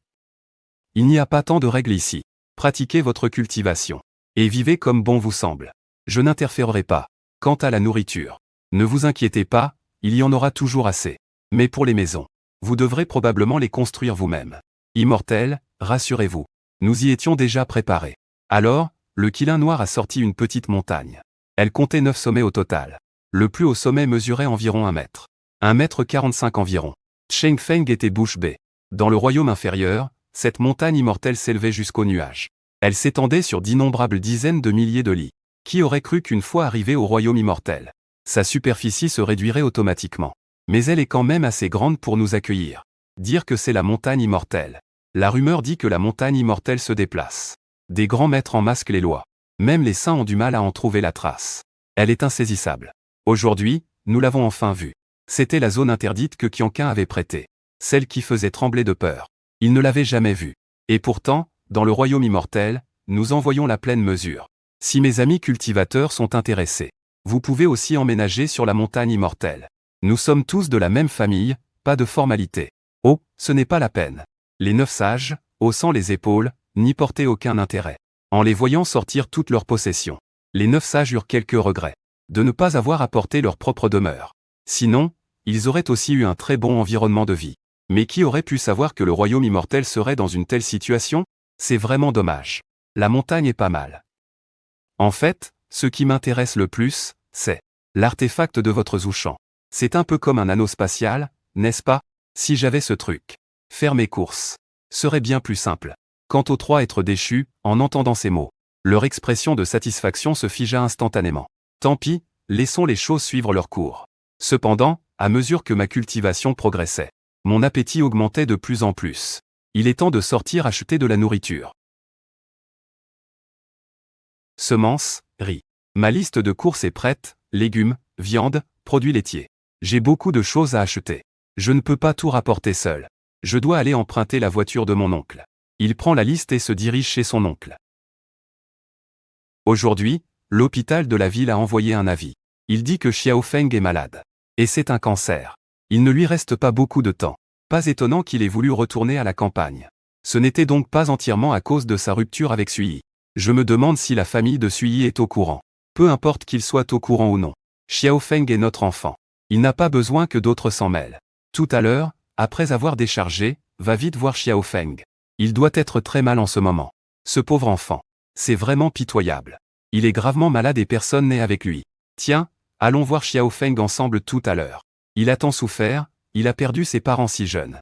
Il n'y a pas tant de règles ici. Pratiquez votre cultivation et vivez comme bon vous semble. Je n'interférerai pas. Quant à la nourriture, ne vous inquiétez pas, il y en aura toujours assez. Mais pour les maisons, vous devrez probablement les construire vous-même. Immortel, rassurez-vous, nous y étions déjà préparés. Alors, le Qilin noir a sorti une petite montagne. Elle comptait 9 sommets au total. Le plus haut sommet mesurait environ 1 mètre. 1,45 m environ. Sheng Feng était bouche bée. Dans le royaume inférieur, cette montagne immortelle s'élevait jusqu'aux nuages. Elle s'étendait sur d'innombrables dizaines de milliers de lits. Qui aurait cru qu'une fois arrivé au royaume immortel, sa superficie se réduirait automatiquement. Mais elle est quand même assez grande pour nous accueillir. Dire que c'est la montagne immortelle. La rumeur dit que la montagne immortelle se déplace. Des grands maîtres en masquent les lois. Même les saints ont du mal à en trouver la trace. Elle est insaisissable. Aujourd'hui, nous l'avons enfin vue. C'était la zone interdite que Qianqun avait prêtée. Celle qui faisait trembler de peur. Il ne l'avait jamais vue. Et pourtant, dans le royaume immortel, nous en voyons la pleine mesure. Si mes amis cultivateurs sont intéressés, vous pouvez aussi emménager sur la montagne immortelle. Nous sommes tous de la même famille, pas de formalité. Oh, ce n'est pas la peine. Les 9 sages, haussant les épaules, n'y portaient aucun intérêt. En les voyant sortir toutes leurs possessions, les 9 sages eurent quelques regrets de ne pas avoir apporté leur propre demeure. Sinon, ils auraient aussi eu un très bon environnement de vie. Mais qui aurait pu savoir que le royaume immortel serait dans une telle situation? C'est vraiment dommage. La montagne est pas mal. En fait, ce qui m'intéresse le plus, c'est l'artefact de votre Zhoushan. C'est un peu comme un anneau spatial, n'est-ce pas? Si j'avais ce truc, faire mes courses serait bien plus simple. Quant aux 3 êtres déchus, en entendant ces mots, leur expression de satisfaction se figea instantanément. Tant pis, laissons les choses suivre leur cours. Cependant, à mesure que ma cultivation progressait, mon appétit augmentait de plus en plus. Il est temps de sortir acheter de la nourriture. Semences, riz. Ma liste de courses est prête, légumes, viande, produits laitiers. J'ai beaucoup de choses à acheter. Je ne peux pas tout rapporter seul. Je dois aller emprunter la voiture de mon oncle. Il prend la liste et se dirige chez son oncle. Aujourd'hui, l'hôpital de la ville a envoyé un avis. Il dit que Xiao Feng est malade. Et c'est un cancer. Il ne lui reste pas beaucoup de temps. Pas étonnant qu'il ait voulu retourner à la campagne. Ce n'était donc pas entièrement à cause de sa rupture avec Sui. Je me demande si la famille de Sui est au courant. Peu importe qu'il soit au courant ou non. Xiao Feng est notre enfant. Il n'a pas besoin que d'autres s'en mêlent. Tout à l'heure, après avoir déchargé, va vite voir Xiao Feng. Il doit être très mal en ce moment. Ce pauvre enfant. C'est vraiment pitoyable. Il est gravement malade et personne n'est avec lui. Tiens, allons voir Xiao Feng ensemble tout à l'heure. Il a tant souffert, il a perdu ses parents si jeunes.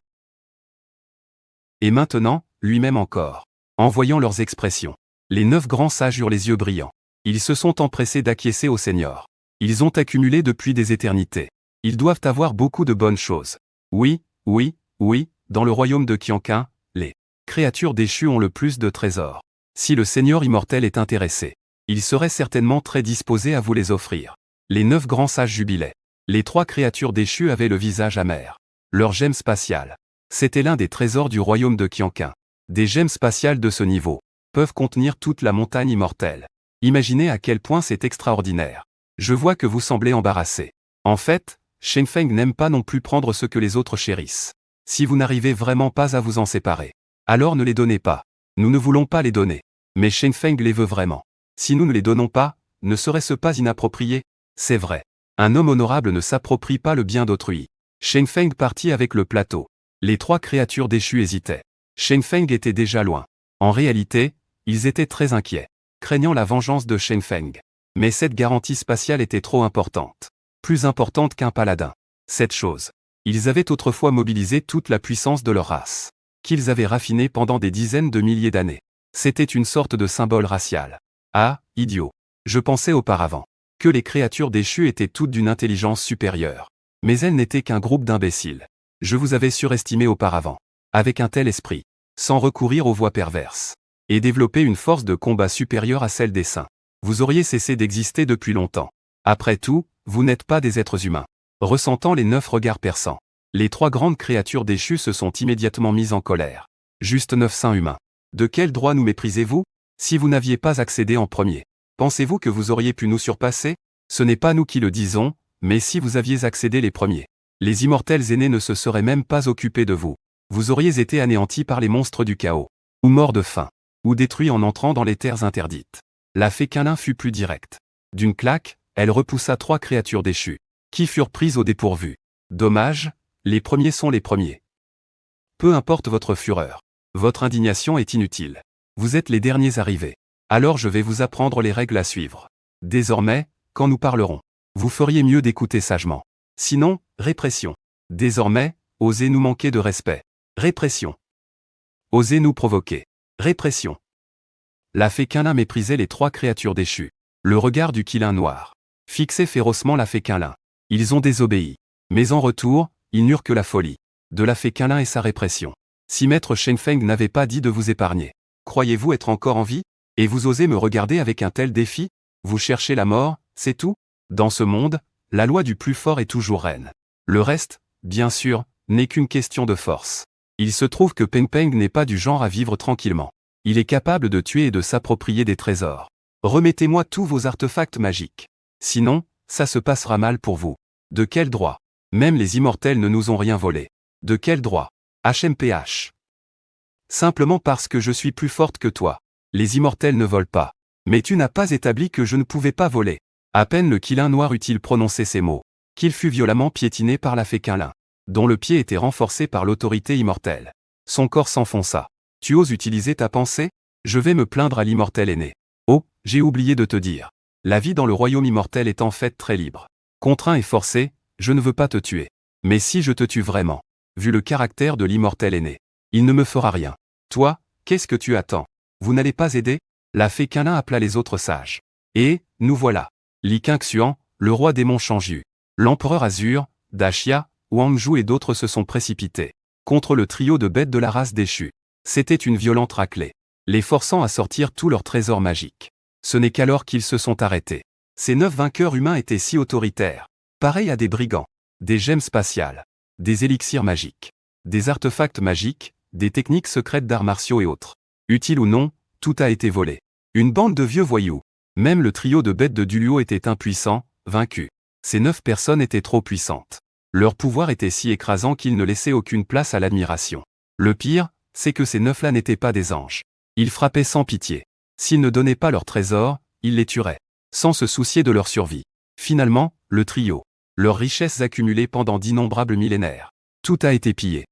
Et maintenant, lui-même encore. En voyant leurs expressions, les 9 grands sages eurent les yeux brillants. Ils se sont empressés d'acquiescer au Seigneur. Ils ont accumulé depuis des éternités. Ils doivent avoir beaucoup de bonnes choses. Oui, oui, oui, dans le royaume de Qianqun, les créatures déchues ont le plus de trésors. Si le Seigneur immortel est intéressé, il serait certainement très disposé à vous les offrir. Les 9 grands sages jubilaient. Les 3 créatures déchues avaient le visage amer. Leur gemme spatiale. C'était l'un des trésors du royaume de Qianqun. Des gemmes spatiales de ce niveau peuvent contenir toute la montagne immortelle. Imaginez à quel point c'est extraordinaire. Je vois que vous semblez embarrassé. En fait, Sheng Feng n'aime pas non plus prendre ce que les autres chérissent. Si vous n'arrivez vraiment pas à vous en séparer, Alors ne les donnez pas. Nous ne voulons pas les donner. Mais Shen Feng les veut vraiment. Si nous ne les donnons pas, ne serait-ce pas inapproprié? C'est vrai. Un homme honorable ne s'approprie pas le bien d'autrui. Shen Feng partit avec le plateau. Les 3 créatures déchues hésitaient. Shen Feng était déjà loin. En réalité, ils étaient très inquiets, craignant la vengeance de Shen Feng. Mais cette garantie spatiale était trop importante. Plus importante qu'un paladin. Cette chose. Ils avaient autrefois mobilisé toute la puissance de leur race, qu'ils avaient raffinée pendant des dizaines de milliers d'années. C'était une sorte de symbole racial. Ah, idiot. Je pensais auparavant que les créatures déchues étaient toutes d'une intelligence supérieure. Mais elles n'étaient qu'un groupe d'imbéciles. Je vous avais surestimé auparavant. Avec un tel esprit, sans recourir aux voies perverses, et développer une force de combat supérieure à celle des saints, vous auriez cessé d'exister depuis longtemps. Après tout, vous n'êtes pas des êtres humains. Ressentant les 9 regards perçants, les 3 grandes créatures déchues se sont immédiatement mises en colère. Juste 9 saints humains. De quel droit nous méprisez-vous? Si vous n'aviez pas accédé en premier, pensez-vous que vous auriez pu nous surpasser? Ce n'est pas nous qui le disons, mais si vous aviez accédé les premiers, les immortels aînés ne se seraient même pas occupés de vous. Vous auriez été anéantis par les monstres du chaos, ou morts de faim, ou détruits en entrant dans les terres interdites. La fée Quinlin fut plus directe. D'une claque, elle repoussa 3 créatures déchues, qui furent prises au dépourvu. Dommage, les premiers sont les premiers. Peu importe votre fureur. Votre indignation est inutile. Vous êtes les derniers arrivés. Alors je vais vous apprendre les règles à suivre. Désormais, quand nous parlerons, vous feriez mieux d'écouter sagement. Sinon, répression. Désormais, osez nous manquer de respect. Répression. Osez nous provoquer. Répression. La fée Quinlin méprisait les 3 créatures déchues. Le regard du Quilin noir fixait férocement la fée Quinlin. Ils ont désobéi. Mais en retour, ils n'eurent que la folie de la fée Quinlin et sa répression. Si maître Shen Feng n'avait pas dit de vous épargner, croyez-vous être encore en vie? Et vous osez me regarder avec un tel défi? Vous cherchez la mort, c'est tout? Dans ce monde, la loi du plus fort est toujours reine. Le reste, bien sûr, n'est qu'une question de force. Il se trouve que Peng Peng n'est pas du genre à vivre tranquillement. Il est capable de tuer et de s'approprier des trésors. Remettez-moi tous vos artefacts magiques. Sinon, ça se passera mal pour vous. De quel droit? Même les immortels ne nous ont rien volé. De quel droit? HMPH. Simplement parce que je suis plus forte que toi. Les immortels ne volent pas. Mais tu n'as pas établi que je ne pouvais pas voler. À peine le Quilin noir eut-il prononcé ces mots, qu'il fut violemment piétiné par la fée Quinlin, dont le pied était renforcé par l'autorité immortelle. Son corps s'enfonça. Tu oses utiliser ta pensée? Je vais me plaindre à l'immortel aîné. Oh, j'ai oublié de te dire. La vie dans le royaume immortel est en fait très libre. Contraint et forcé, je ne veux pas te tuer. Mais si je te tue vraiment, vu le caractère de l'immortel aîné, il ne me fera rien. Toi, qu'est-ce que tu attends? Vous n'allez pas aider? La fée Quinlin appela les autres sages. Et, nous voilà. Li Qingxuan, le roi démon Shangyu, l'empereur Azur, Dashia, Wangju et d'autres se sont précipités contre le trio de bêtes de la race déchue. C'était une violente raclée, les forçant à sortir tous leurs trésors magiques. Ce n'est qu'alors qu'ils se sont arrêtés. Ces 9 vainqueurs humains étaient si autoritaires, pareils à des brigands, des gemmes spatiales, des élixirs magiques, des artefacts magiques, des techniques secrètes d'arts martiaux et autres. Utiles ou non, tout a été volé. Une bande de vieux voyous. Même le trio de bêtes de Duluo était impuissant, vaincu. Ces 9 personnes étaient trop puissantes. Leur pouvoir était si écrasant qu'ils ne laissaient aucune place à l'admiration. Le pire, c'est que ces 9-là n'étaient pas des anges. Ils frappaient sans pitié. S'ils ne donnaient pas leurs trésors, ils les tueraient, sans se soucier de leur survie. Finalement, le trio, leurs richesses accumulées pendant d'innombrables millénaires. Tout a été pillé.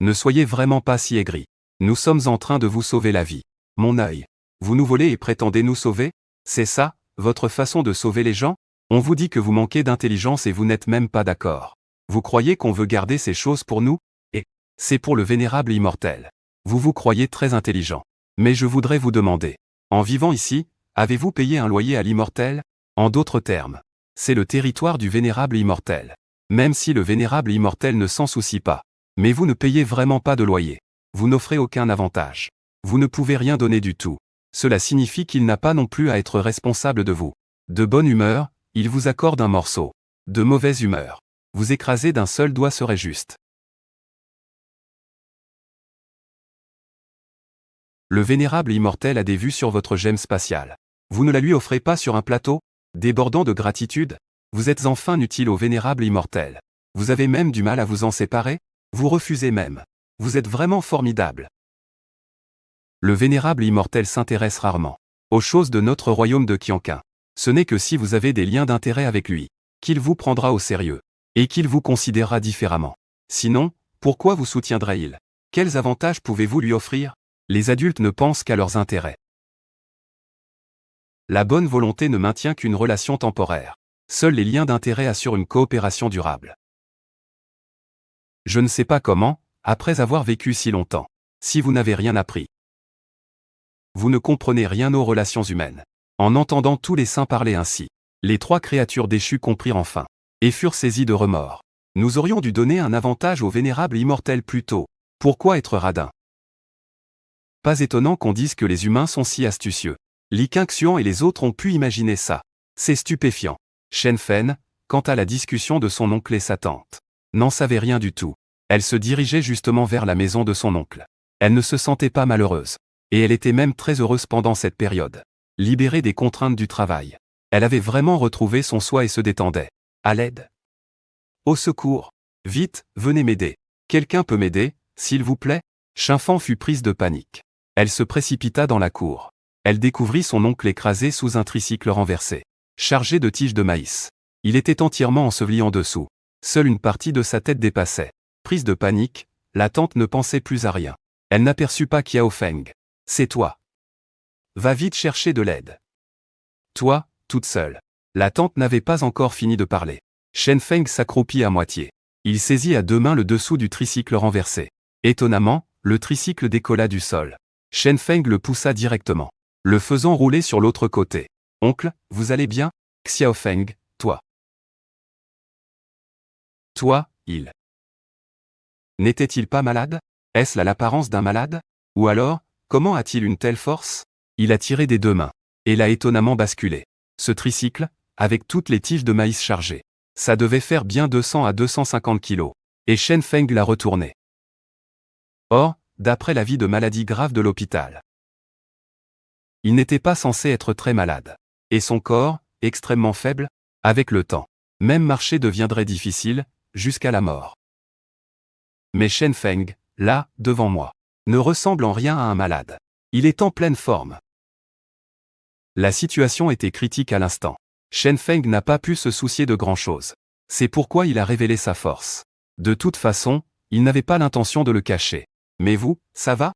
Ne soyez vraiment pas si aigris. Nous sommes en train de vous sauver la vie. Mon œil. Vous nous volez et prétendez nous sauver? C'est ça, votre façon de sauver les gens? On vous dit que vous manquez d'intelligence et vous n'êtes même pas d'accord. Vous croyez qu'on veut garder ces choses pour nous? Et c'est pour le vénérable immortel. Vous vous croyez très intelligent. Mais je voudrais vous demander, en vivant ici, avez-vous payé un loyer à l'immortel? En d'autres termes, c'est le territoire du vénérable immortel. Même si le vénérable immortel ne s'en soucie pas. Mais vous ne payez vraiment pas de loyer. Vous n'offrez aucun avantage. Vous ne pouvez rien donner du tout. Cela signifie qu'il n'a pas non plus à être responsable de vous. De bonne humeur, il vous accorde un morceau. De mauvaise humeur, vous écraser d'un seul doigt serait juste. Le vénérable immortel a des vues sur votre gemme spatiale. Vous ne la lui offrez pas sur un plateau? Débordant de gratitude? Vous êtes enfin utile au vénérable immortel. Vous avez même du mal à vous en séparer? Vous refusez même Vous êtes vraiment formidable. Le vénérable immortel s'intéresse rarement aux choses de notre royaume de Qianqun. Ce n'est que si vous avez des liens d'intérêt avec lui, qu'il vous prendra au sérieux, et qu'il vous considérera différemment. Sinon, pourquoi vous soutiendrait-il? Quels avantages pouvez-vous lui offrir? Les adultes ne pensent qu'à leurs intérêts. La bonne volonté ne maintient qu'une relation temporaire. Seuls les liens d'intérêt assurent une coopération durable. Je ne sais pas comment, après avoir vécu si longtemps, si vous n'avez rien appris. Vous ne comprenez rien aux relations humaines. En entendant tous les saints parler ainsi, les 3 créatures déchues comprirent enfin, et furent saisies de remords. Nous aurions dû donner un avantage au vénérable immortel plus tôt. Pourquoi être radin? Pas étonnant qu'on dise que les humains sont si astucieux. Li Qingxian et les autres ont pu imaginer ça. C'est stupéfiant. Shen Fen, quant à la discussion de son oncle et sa tante, n'en savait rien du tout. Elle se dirigeait justement vers la maison de son oncle. Elle ne se sentait pas malheureuse. Et elle était même très heureuse pendant cette période. Libérée des contraintes du travail. Elle avait vraiment retrouvé son soi et se détendait. À l'aide. Au secours. Vite, venez m'aider. Quelqu'un peut m'aider, s'il vous plaît? Shinfan fut prise de panique. Elle se précipita dans la cour. Elle découvrit son oncle écrasé sous un tricycle renversé, chargé de tiges de maïs. Il était entièrement enseveli en dessous. Seule une partie de sa tête dépassait. Prise de panique, la tante ne pensait plus à rien. Elle n'aperçut pas Qiao Feng. C'est toi. Va vite chercher de l'aide. Toi, toute seule. La tante n'avait pas encore fini de parler. Shen Feng s'accroupit à moitié. Il saisit à 2 mains le dessous du tricycle renversé. Étonnamment, le tricycle décolla du sol. Shen Feng le poussa directement, le faisant rouler sur l'autre côté. Oncle, vous allez bien? Xiao Feng, toi. Toi, il. N'était-il pas malade? Est-ce là l'apparence d'un malade? Ou alors, comment a-t-il une telle force? Il a tiré des 2 mains, et l'a étonnamment basculé. Ce tricycle, avec toutes les tiges de maïs chargées, ça devait faire bien 200 à 250 kilos. Et Shen Feng l'a retourné. Or, d'après l'avis de maladie grave de l'hôpital, il n'était pas censé être très malade. Et son corps, extrêmement faible, avec le temps, même marcher deviendrait difficile, jusqu'à la mort. Mais Shen Feng, là, devant moi, ne ressemble en rien à un malade. Il est en pleine forme. La situation était critique à l'instant. Shen Feng n'a pas pu se soucier de grand-chose. C'est pourquoi il a révélé sa force. De toute façon, il n'avait pas l'intention de le cacher. Mais vous, ça va?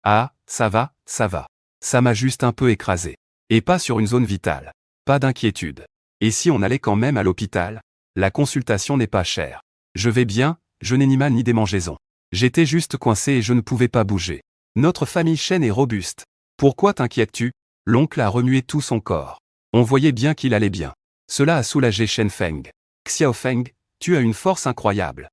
Ah, ça va, ça va. Ça m'a juste un peu écrasé. Et pas sur une zone vitale. Pas d'inquiétude. Et si on allait quand même à l'hôpital? La consultation n'est pas chère. Je vais bien, je n'ai ni mal ni démangeaison. J'étais juste coincé et je ne pouvais pas bouger. Notre famille Shen est robuste. Pourquoi t'inquiètes-tu? L'oncle a remué tout son corps. On voyait bien qu'il allait bien. Cela a soulagé Shen Feng. Xiao Feng, tu as une force incroyable.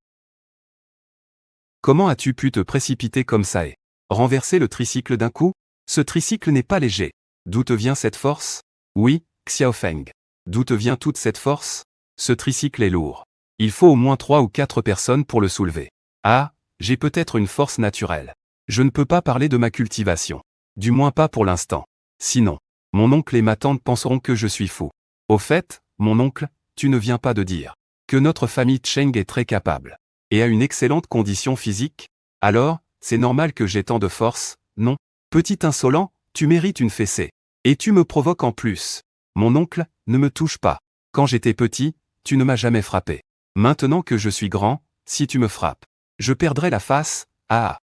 Comment as-tu pu te précipiter comme ça et renverser le tricycle d'un coup? Ce tricycle n'est pas léger. D'où te vient cette force? Oui, Xiao Feng. D'où te vient toute cette force? Ce tricycle est lourd. Il faut au moins 3 ou 4 personnes pour le soulever. Ah, j'ai peut-être une force naturelle. Je ne peux pas parler de ma cultivation. Du moins pas pour l'instant. Sinon, mon oncle et ma tante penseront que je suis fou. Au fait, mon oncle, tu ne viens pas de dire que notre famille Cheng est très capable et a une excellente condition physique? Alors, c'est normal que j'ai tant de force, non? Petit insolent, tu mérites une fessée. Et tu me provoques en plus. Mon oncle, ne me touche pas. Quand j'étais petit, tu ne m'as jamais frappé. Maintenant que je suis grand, si tu me frappes, je perdrai la face, ah.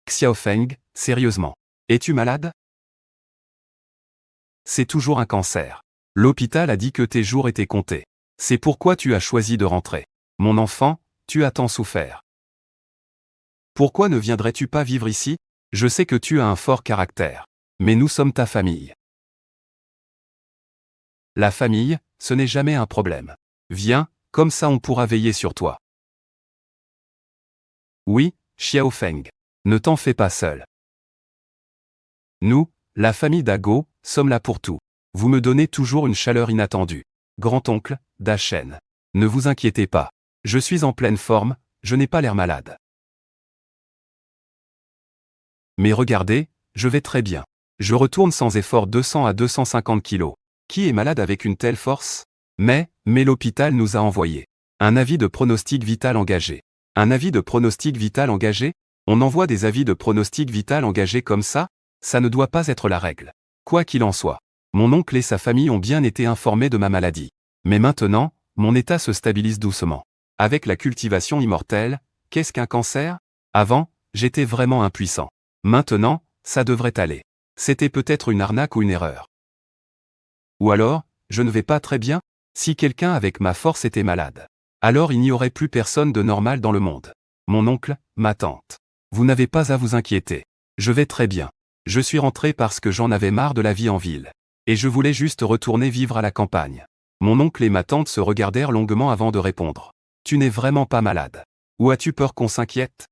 Xiao Feng, sérieusement. Es-tu malade? C'est toujours un cancer. L'hôpital a dit que tes jours étaient comptés. C'est pourquoi tu as choisi de rentrer. Mon enfant, tu as tant souffert. Pourquoi ne viendrais-tu pas vivre ici? Je sais que tu as un fort caractère. Mais nous sommes ta famille. La famille, ce n'est jamais un problème. Viens, comme ça on pourra veiller sur toi. Oui, Xiao Feng. Ne t'en fais pas seul. Nous, la famille Dago, sommes là pour tout. Vous me donnez toujours une chaleur inattendue. Grand-oncle, Da Shen. Ne vous inquiétez pas. Je suis en pleine forme, je n'ai pas l'air malade. Mais regardez, je vais très bien. Je retourne sans effort 200 à 250 kilos. Qui est malade avec une telle force? Mais l'hôpital nous a envoyé un avis de pronostic vital engagé. Un avis de pronostic vital engagé? On envoie des avis de pronostic vital engagés comme ça? Ça ne doit pas être la règle. Quoi qu'il en soit, mon oncle et sa famille ont bien été informés de ma maladie. Mais maintenant, mon état se stabilise doucement. Avec la cultivation immortelle, qu'est-ce qu'un cancer? Avant, j'étais vraiment impuissant. Maintenant, ça devrait aller. C'était peut-être une arnaque ou une erreur. Ou alors, je ne vais pas très bien? Si quelqu'un avec ma force était malade, alors il n'y aurait plus personne de normal dans le monde. Mon oncle, ma tante. Vous n'avez pas à vous inquiéter. Je vais très bien. Je suis rentré parce que j'en avais marre de la vie en ville. Et je voulais juste retourner vivre à la campagne. Mon oncle et ma tante se regardèrent longuement avant de répondre. Tu n'es vraiment pas malade. Ou as-tu peur qu'on s'inquiète?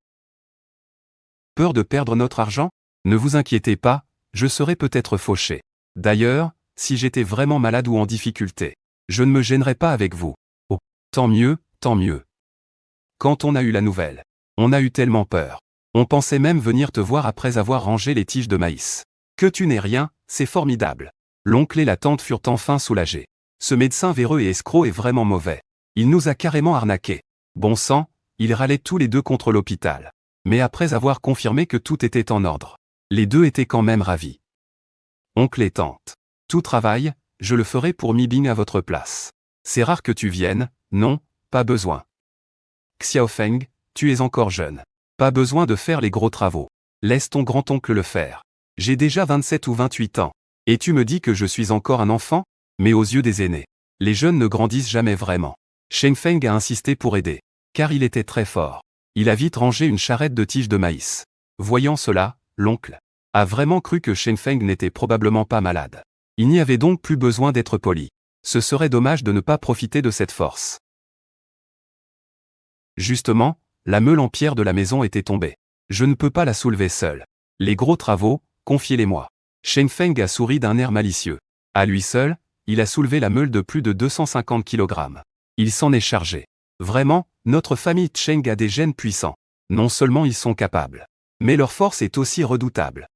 Peur de perdre notre argent? Ne vous inquiétez pas, je serai peut-être fauché. D'ailleurs, si j'étais vraiment malade ou en difficulté, je ne me gênerais pas avec vous. Oh, tant mieux, tant mieux. Quand on a eu la nouvelle, on a eu tellement peur. On pensait même venir te voir après avoir rangé les tiges de maïs. Que tu n'aies rien, c'est formidable. L'oncle et la tante furent enfin soulagés. Ce médecin véreux et escroc est vraiment mauvais. Il nous a carrément arnaqués. Bon sang, ils râlaient tous les deux contre l'hôpital. Mais après avoir confirmé que tout était en ordre, les deux étaient quand même ravis. Oncle et tante. Tout travail, je le ferai pour Mi-Bing à votre place. C'est rare que tu viennes, non, pas besoin. Xiaofeng, tu es encore jeune. Pas besoin de faire les gros travaux. Laisse ton grand-oncle le faire. J'ai déjà 27 ou 28 ans. Et tu me dis que je suis encore un enfant? Mais aux yeux des aînés, les jeunes ne grandissent jamais vraiment. Sheng Feng a insisté pour aider. Car il était très fort. Il a vite rangé une charrette de tiges de maïs. Voyant cela, l'oncle a vraiment cru que Sheng Feng n'était probablement pas malade. Il n'y avait donc plus besoin d'être poli. Ce serait dommage de ne pas profiter de cette force. Justement, la meule en pierre de la maison était tombée. Je ne peux pas la soulever seul. Les gros travaux, confiez-les-moi. Sheng Feng a souri d'un air malicieux. À lui seul, il a soulevé la meule de plus de 250 kg. Il s'en est chargé. Vraiment, notre famille Cheng a des gènes puissants. Non seulement ils sont capables, mais leur force est aussi redoutable.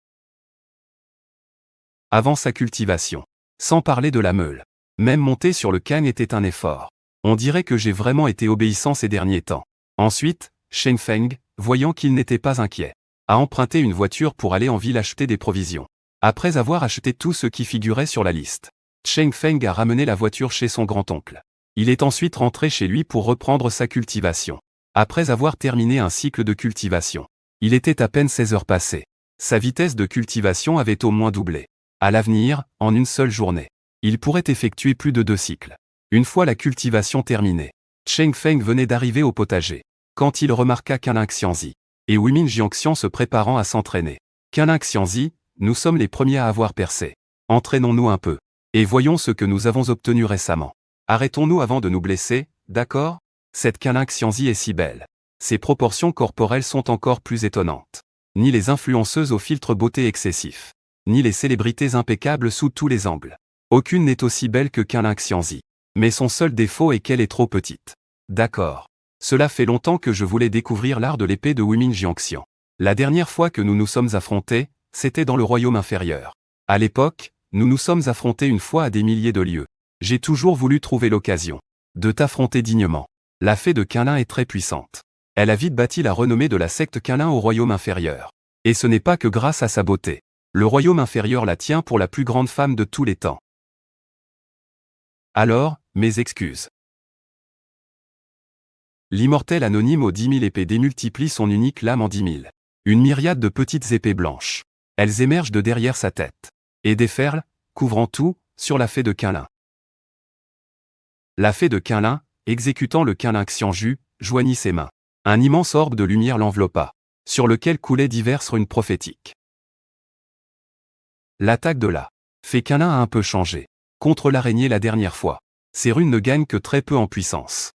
Avant sa cultivation, sans parler de la meule, même monter sur le canne était un effort. On dirait que j'ai vraiment été obéissant ces derniers temps. Ensuite, Sheng Feng, voyant qu'il n'était pas inquiet, a emprunté une voiture pour aller en ville acheter des provisions. Après avoir acheté tout ce qui figurait sur la liste, Sheng Feng a ramené la voiture chez son grand-oncle. Il est ensuite rentré chez lui pour reprendre sa cultivation. Après avoir terminé un cycle de cultivation, il était à peine 16 heures passées. Sa vitesse de cultivation avait au moins doublé. À l'avenir, en une seule journée, il pourrait effectuer plus de 2 cycles. Une fois la cultivation terminée, Sheng Feng venait d'arriver au potager, quand il remarqua Kanlin Xiangzi et Wimin Jiangxian se préparant à s'entraîner. Kanlin Xiangzi, nous sommes les premiers à avoir percé. Entraînons-nous un peu, et voyons ce que nous avons obtenu récemment. Arrêtons-nous avant de nous blesser, d'accord? Cette Kanlin Xiangzi est si belle. Ses proportions corporelles sont encore plus étonnantes. Ni les influenceuses au filtre beauté excessif, ni les célébrités impeccables sous tous les angles. Aucune n'est aussi belle que Kanlin Xiangzi. Mais son seul défaut est qu'elle est trop petite. D'accord. Cela fait longtemps que je voulais découvrir l'art de l'épée de Wimin Jiangxian. La dernière fois que nous nous sommes affrontés, c'était dans le royaume inférieur. À l'époque, nous nous sommes affrontés une fois à des milliers de lieues. J'ai toujours voulu trouver l'occasion de t'affronter dignement. La fée de Kanlin est très puissante. Elle a vite bâti la renommée de la secte Kanlin au royaume inférieur. Et ce n'est pas que grâce à sa beauté. Le royaume inférieur la tient pour la plus grande femme de tous les temps. Alors, mes excuses. L'immortel anonyme aux 10 000 épées démultiplie son unique lame en 10 000. Une myriade de petites épées blanches. Elles émergent de derrière sa tête. Et déferlent, couvrant tout, sur la fée de Kanlin. La fée de Kanlin, exécutant le Kanlin Xianju, joignit ses mains. Un immense orbe de lumière l'enveloppa, sur lequel coulaient diverses runes prophétiques. L'attaque de la fée Kanlin a un peu changé. Contre l'araignée la dernière fois, ces runes ne gagnent que très peu en puissance.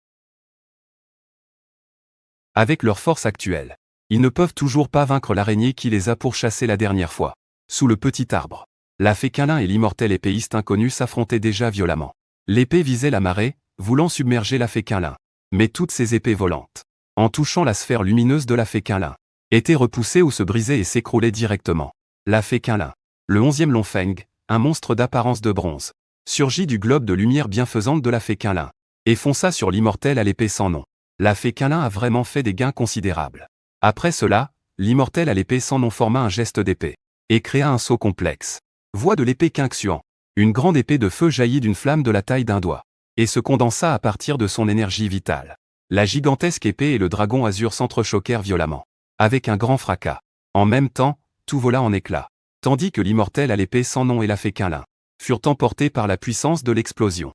Avec leur force actuelle, ils ne peuvent toujours pas vaincre l'araignée qui les a pourchassés la dernière fois. Sous le petit arbre, la fée Kanlin et l'immortel épéiste inconnu s'affrontaient déjà violemment. L'épée visait la marée, voulant submerger la fée Kanlin. Mais toutes ces épées volantes, en touchant la sphère lumineuse de la fée Kanlin, étaient repoussées ou se brisaient et s'écroulaient directement. La fée Kanlin, le 11e Longfeng, un monstre d'apparence de bronze, surgit du globe de lumière bienfaisante de la fée Kanlin, et fonça sur l'immortel à l'épée sans nom. La fée Quinlin a vraiment fait des gains considérables. Après cela, l'immortel à l'épée sans nom forma un geste d'épée et créa un saut complexe. Voix de l'épée Qingxuan. Une grande épée de feu jaillit d'une flamme de la taille d'un doigt et se condensa à partir de son énergie vitale. La gigantesque épée et le dragon azur s'entrechoquèrent violemment, avec un grand fracas. En même temps, tout vola en éclats, tandis que l'immortel à l'épée sans nom et la fée Quinlin furent emportés par la puissance de l'explosion.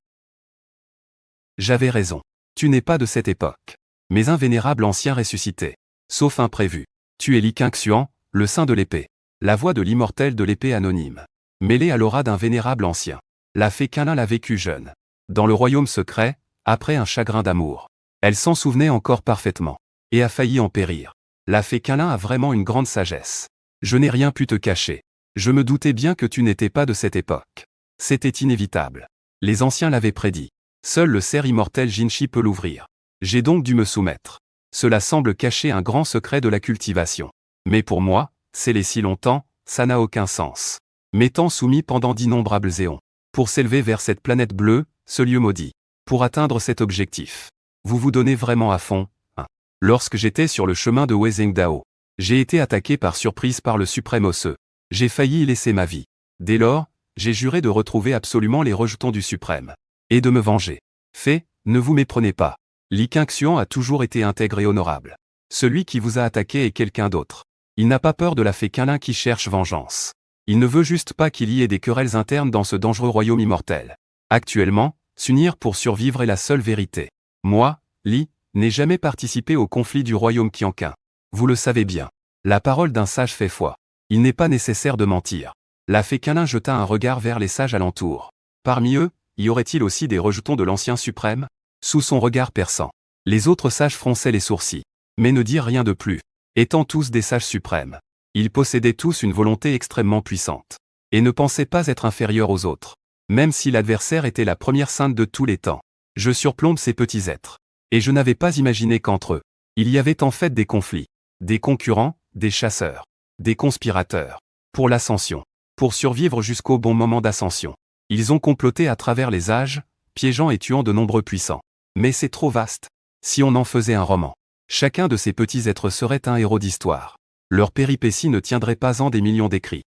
J'avais raison. Tu n'es pas de cette époque. Mais un vénérable ancien ressuscité. Sauf imprévu. Tu es Li Qingxuan, le saint de l'épée. La voix de l'immortel de l'épée anonyme. Mêlée à l'aura d'un vénérable ancien. La fée Quinlin l'a vécu jeune. Dans le royaume secret, après un chagrin d'amour. Elle s'en souvenait encore parfaitement. Et a failli en périr. La fée Quinlin a vraiment une grande sagesse. Je n'ai rien pu te cacher. Je me doutais bien que tu n'étais pas de cette époque. C'était inévitable. Les anciens l'avaient prédit. Seul le cerf immortel Jinchi peut l'ouvrir. J'ai donc dû me soumettre. Cela semble cacher un grand secret de la cultivation. Mais pour moi, sceller si longtemps, ça n'a aucun sens. M'étant soumis pendant d'innombrables éons. Pour s'élever vers cette planète bleue, ce lieu maudit. Pour atteindre cet objectif. Vous vous donnez vraiment à fond, hein. Lorsque j'étais sur le chemin de Weizengdao, j'ai été attaqué par surprise par le suprême osseux. J'ai failli y laisser ma vie. Dès lors, j'ai juré de retrouver absolument les rejetons du suprême. Et de me venger. Fait, ne vous méprenez pas. Li Qingxuan a toujours été intègre et honorable. Celui qui vous a attaqué est quelqu'un d'autre. Il n'a pas peur de la fée Quinlin qui cherche vengeance. Il ne veut juste pas qu'il y ait des querelles internes dans ce dangereux royaume immortel. Actuellement, s'unir pour survivre est la seule vérité. Moi, Li, n'ai jamais participé au conflit du royaume Qianqing. Vous le savez bien. La parole d'un sage fait foi. Il n'est pas nécessaire de mentir. La fée Quinlin jeta un regard vers les sages alentours. Parmi eux, y aurait-il aussi des rejetons de l'ancien suprême? Sous son regard perçant, les autres sages fronçaient les sourcils, mais ne dirent rien de plus. Étant tous des sages suprêmes, ils possédaient tous une volonté extrêmement puissante, et ne pensaient pas être inférieurs aux autres. Même si l'adversaire était la première sainte de tous les temps. Je surplombe ces petits êtres. Et je n'avais pas imaginé qu'entre eux, il y avait en fait des conflits, des concurrents, des chasseurs, des conspirateurs, pour l'ascension, pour survivre jusqu'au bon moment d'ascension. Ils ont comploté à travers les âges, piégeant et tuant de nombreux puissants. Mais c'est trop vaste. Si on en faisait un roman, chacun de ces petits êtres serait un héros d'histoire. Leurs péripéties ne tiendraient pas en des millions d'écrits.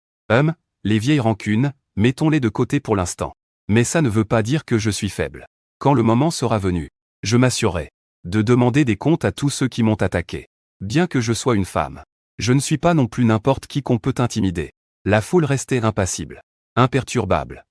Les vieilles rancunes, mettons-les de côté pour l'instant. Mais ça ne veut pas dire que je suis faible. Quand le moment sera venu, je m'assurerai de demander des comptes à tous ceux qui m'ont attaqué. Bien que je sois une femme, je ne suis pas non plus n'importe qui qu'on peut intimider. La foule restait impassible, imperturbable.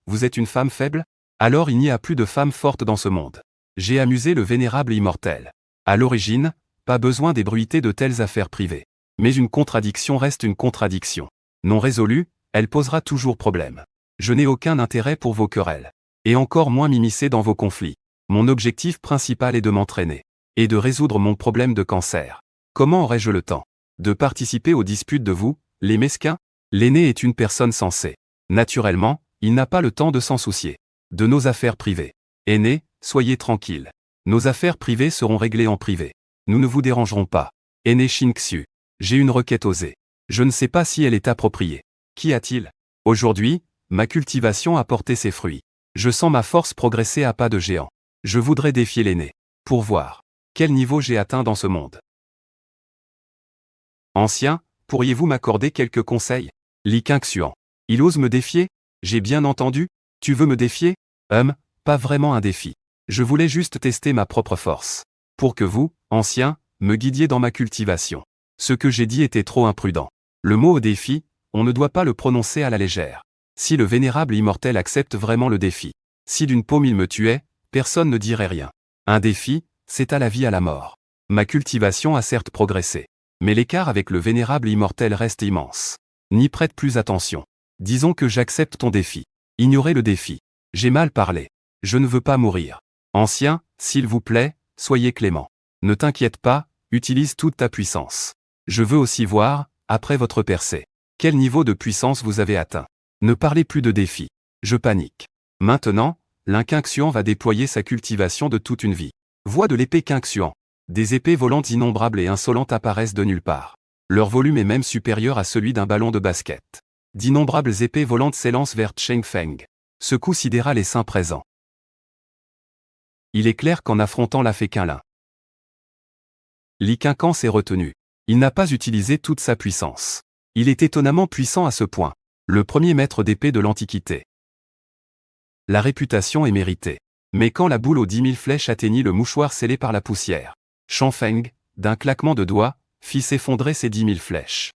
Vous êtes une femme faible? Alors il n'y a plus de femmes fortes dans ce monde. J'ai amusé le vénérable immortel. À l'origine, pas besoin d'ébruiter de telles affaires privées. Mais une contradiction reste une contradiction. Non résolue, elle posera toujours problème. Je n'ai aucun intérêt pour vos querelles. Et encore moins m'immiscer dans vos conflits. Mon objectif principal est de m'entraîner. Et de résoudre mon problème de cancer. Comment aurais-je le temps de participer aux disputes de vous, les mesquins? L'aîné est une personne sensée. Naturellement, il n'a pas le temps de s'en soucier. De nos affaires privées. Aîné, soyez tranquille. Nos affaires privées seront réglées en privé. Nous ne vous dérangerons pas. Aîné Qingxu. J'ai une requête osée. Je ne sais pas si elle est appropriée. Qu'y a-t-il? Aujourd'hui, ma cultivation a porté ses fruits. Je sens ma force progresser à pas de géant. Je voudrais défier l'aîné. Pour voir quel niveau j'ai atteint dans ce monde. Ancien, pourriez-vous m'accorder quelques conseils? Li Qingxuan. Il ose me défier? J'ai bien entendu? Tu veux me défier? Pas vraiment un défi. Je voulais juste tester ma propre force. Pour que vous, ancien, me guidiez dans ma cultivation. Ce que j'ai dit était trop imprudent. Le mot au défi, on ne doit pas le prononcer à la légère. Si le vénérable immortel accepte vraiment le défi, si d'une paume il me tuait, personne ne dirait rien. Un défi, c'est à la vie à la mort. Ma cultivation a certes progressé. Mais l'écart avec le vénérable immortel reste immense. N'y prête plus attention. Disons que j'accepte ton défi. Ignorez le défi. J'ai mal parlé. Je ne veux pas mourir. Ancien, s'il vous plaît, soyez clément. Ne t'inquiète pas, utilise toute ta puissance. Je veux aussi voir, après votre percée, quel niveau de puissance vous avez atteint. Ne parlez plus de défi. Je panique. Maintenant, Li Qingxuan va déployer sa cultivation de toute une vie. Voix de l'épée Qingxuan. Des épées volantes innombrables et insolentes apparaissent de nulle part. Leur volume est même supérieur à celui d'un ballon de basket. D'innombrables épées volantes s'élancent vers Cheng Feng. Ce coup sidéra les saints présents. Il est clair qu'en affrontant la fée Quinlin, Li Quinquan s'est retenu. Il n'a pas utilisé toute sa puissance. Il est étonnamment puissant à ce point. Le premier maître d'épée de l'Antiquité. La réputation est méritée. Mais quand la boule aux 10 000 flèches atteignit le mouchoir scellé par la poussière, Xianfeng, d'un claquement de doigts, fit s'effondrer ses 10 000 flèches.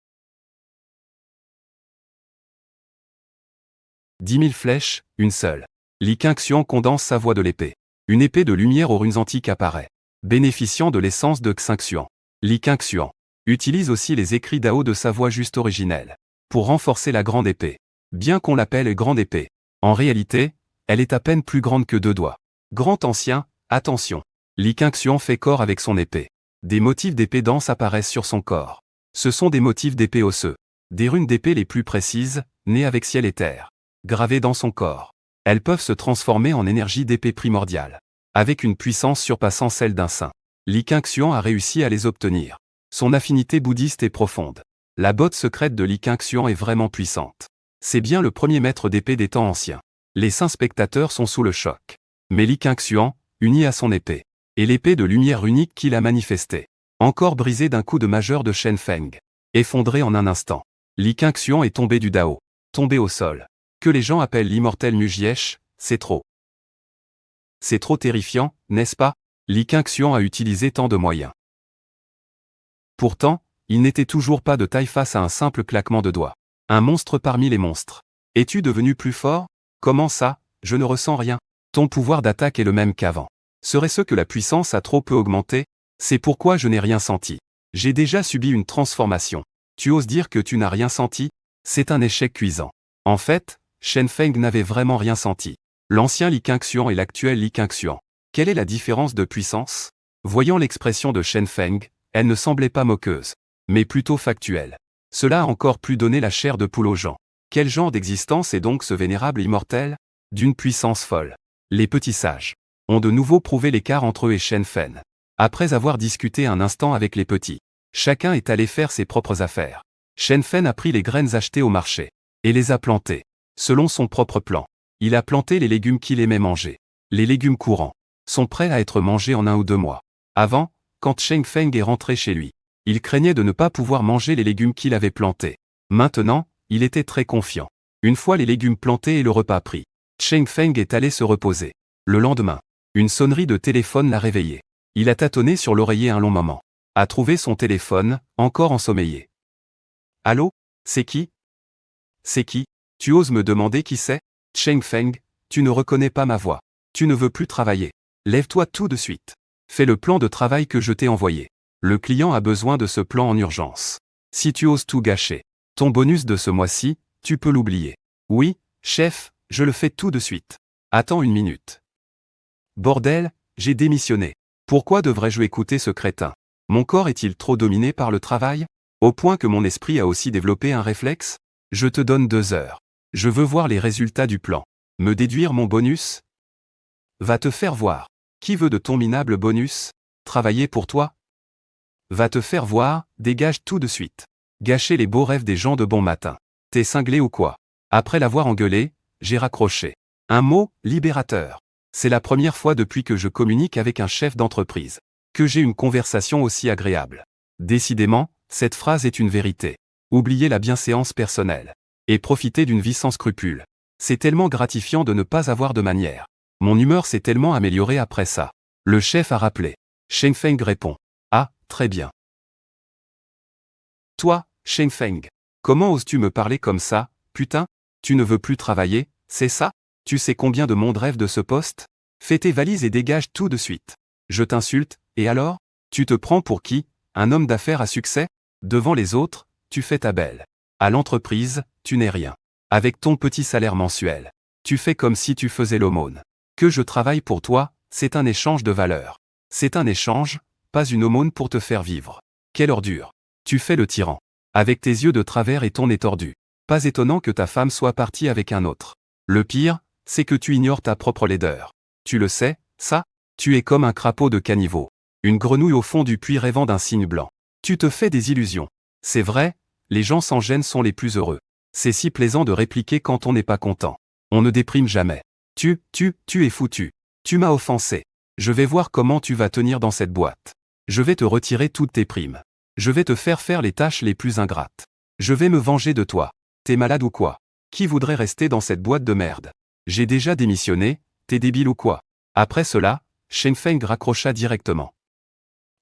10 000 flèches, une seule. Li Qingxian condense sa voix de l'épée. Une épée de lumière aux runes antiques apparaît. Bénéficiant de l'essence de Xingxian. Li Qingxian utilise aussi les écrits Dao de sa voix juste originelle. Pour renforcer la grande épée. Bien qu'on l'appelle grande épée. En réalité, elle est à peine plus grande que 2 doigts. Grand ancien, attention. Li Qingxian fait corps avec son épée. Des motifs d'épée dense apparaissent sur son corps. Ce sont des motifs d'épée osseux. Des runes d'épée les plus précises, nées avec ciel et terre. Gravées dans son corps. Elles peuvent se transformer en énergie d'épée primordiale. Avec une puissance surpassant celle d'un saint. Li Qingxian a réussi à les obtenir. Son affinité bouddhiste est profonde. La botte secrète de Li Qingxian est vraiment puissante. C'est bien le premier maître d'épée des temps anciens. Les saints spectateurs sont sous le choc. Mais Li Qingxian, uni à son épée, et l'épée de lumière unique qu'il a manifestée, encore brisée d'un coup de majeur de Xianfeng, effondrée en un instant. Li Qingxian est tombé du Dao, tombé au sol. Que les gens appellent l'immortel Mujiesh, c'est trop. C'est trop terrifiant, n'est-ce pas? Li Qingxian a utilisé tant de moyens. Pourtant, il n'était toujours pas de taille face à un simple claquement de doigts. Un monstre parmi les monstres. Es-tu devenu plus fort? Comment ça? Je ne ressens rien. Ton pouvoir d'attaque est le même qu'avant. Serait-ce que la puissance a trop peu augmenté? C'est pourquoi je n'ai rien senti. J'ai déjà subi une transformation. Tu oses dire que tu n'as rien senti? C'est un échec cuisant. En fait, Xianfeng n'avait vraiment rien senti. L'ancien Li Qingxian et l'actuel Li Qingxian. Quelle est la différence de puissance? Voyant l'expression de Xianfeng, elle ne semblait pas moqueuse, mais plutôt factuelle. Cela a encore plus donné la chair de poule aux gens. Quel genre d'existence est donc ce vénérable immortel? D'une puissance folle. Les petits sages ont de nouveau prouvé l'écart entre eux et Xianfeng. Après avoir discuté un instant avec les petits, chacun est allé faire ses propres affaires. Xianfeng a pris les graines achetées au marché et les a plantées. Selon son propre plan, il a planté les légumes qu'il aimait manger. Les légumes courants sont prêts à être mangés en 1 ou 2 mois. Avant, quand Xianfeng est rentré chez lui, il craignait de ne pas pouvoir manger les légumes qu'il avait plantés. Maintenant, il était très confiant. Une fois les légumes plantés et le repas pris, Xianfeng est allé se reposer. Le lendemain, une sonnerie de téléphone l'a réveillé. Il a tâtonné sur l'oreiller un long moment. A trouvé son téléphone, encore ensommeillé. Allô? C'est qui? C'est qui? Tu oses me demander qui c'est? Xianfeng, tu ne reconnais pas ma voix. Tu ne veux plus travailler. Lève-toi tout de suite. Fais le plan de travail que je t'ai envoyé. Le client a besoin de ce plan en urgence. Si tu oses tout gâcher, ton bonus de ce mois-ci, tu peux l'oublier. Oui, chef, je le fais tout de suite. Attends 1 minute. Bordel, j'ai démissionné. Pourquoi devrais-je écouter ce crétin? Mon corps est-il trop dominé par le travail? Au point que mon esprit a aussi développé un réflexe? Je te donne 2 heures. Je veux voir les résultats du plan. Me déduire mon bonus? Va te faire voir. Qui veut de ton minable bonus? Travailler pour toi? Va te faire voir, dégage tout de suite. Gâcher les beaux rêves des gens de bon matin. T'es cinglé ou quoi? Après l'avoir engueulé, j'ai raccroché. Un mot, libérateur. C'est la première fois depuis que je communique avec un chef d'entreprise que j'ai une conversation aussi agréable. Décidément, cette phrase est une vérité. Oubliez la bienséance personnelle. Et profitez d'une vie sans scrupules. C'est tellement gratifiant de ne pas avoir de manières. Mon humeur s'est tellement améliorée après ça. Le chef a rappelé. Xianfeng répond. Ah, très bien. Toi, Xianfeng, comment oses-tu me parler comme ça, putain? Tu ne veux plus travailler, c'est ça? Tu sais combien de monde rêve de ce poste? Fais tes valises et dégage tout de suite. Je t'insulte, et alors? Tu te prends pour qui? Un homme d'affaires à succès? Devant les autres, tu fais ta belle. À l'entreprise, tu n'es rien. Avec ton petit salaire mensuel, tu fais comme si tu faisais l'aumône. Que je travaille pour toi, c'est un échange de valeurs. C'est un échange, pas une aumône pour te faire vivre. Quelle ordure. Tu fais le tyran. Avec tes yeux de travers et ton nez tordu. Pas étonnant que ta femme soit partie avec un autre. Le pire, c'est que tu ignores ta propre laideur. Tu le sais, ça? Tu es comme un crapaud de caniveau. Une grenouille au fond du puits rêvant d'un cygne blanc. Tu te fais des illusions. C'est vrai, les gens sans gêne sont les plus heureux. C'est si plaisant de répliquer quand on n'est pas content. On ne déprime jamais. Tu es foutu. Tu m'as offensé. Je vais voir comment tu vas tenir dans cette boîte. Je vais te retirer toutes tes primes. Je vais te faire faire les tâches les plus ingrates. Je vais me venger de toi. T'es malade ou quoi? Qui voudrait rester dans cette boîte de merde? J'ai déjà démissionné, t'es débile ou quoi? Après cela, Shen Feng raccrocha directement.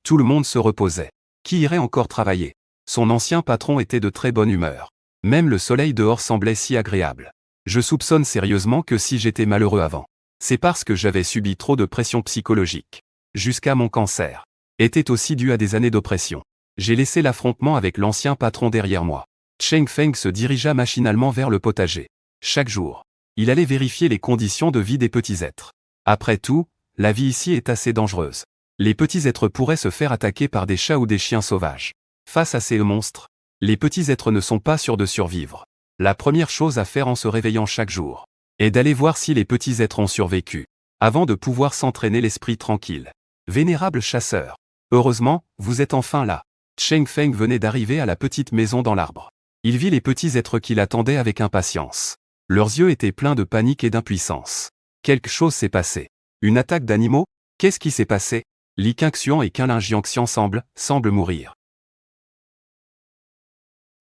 Tout le monde se reposait. Qui irait encore travailler? Son ancien patron était de très bonne humeur. Même le soleil dehors semblait si agréable. Je soupçonne sérieusement que si j'étais malheureux avant, c'est parce que j'avais subi trop de pression psychologique. Jusqu'à mon cancer. Était aussi dû à des années d'oppression. J'ai laissé l'affrontement avec l'ancien patron derrière moi. Cheng Feng se dirigea machinalement vers le potager. Chaque jour, il allait vérifier les conditions de vie des petits êtres. Après tout, la vie ici est assez dangereuse. Les petits êtres pourraient se faire attaquer par des chats ou des chiens sauvages. Face à ces monstres, les petits êtres ne sont pas sûrs de survivre. La première chose à faire en se réveillant chaque jour est d'aller voir si les petits êtres ont survécu, avant de pouvoir s'entraîner l'esprit tranquille. Vénérable chasseur, heureusement, vous êtes enfin là. Cheng Feng venait d'arriver à la petite maison dans l'arbre. Il vit les petits êtres qui l'attendaient avec impatience. Leurs yeux étaient pleins de panique et d'impuissance. Quelque chose s'est passé. Une attaque d'animaux? Qu'est-ce qui s'est passé? Li Qingxian et Qinlin Jiangxian semblent mourir.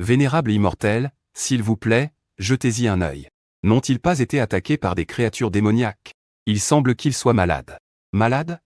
Vénérable immortel, s'il vous plaît, jetez-y un œil. N'ont-ils pas été attaqués par des créatures démoniaques? Il semble qu'ils soient malades. Malades?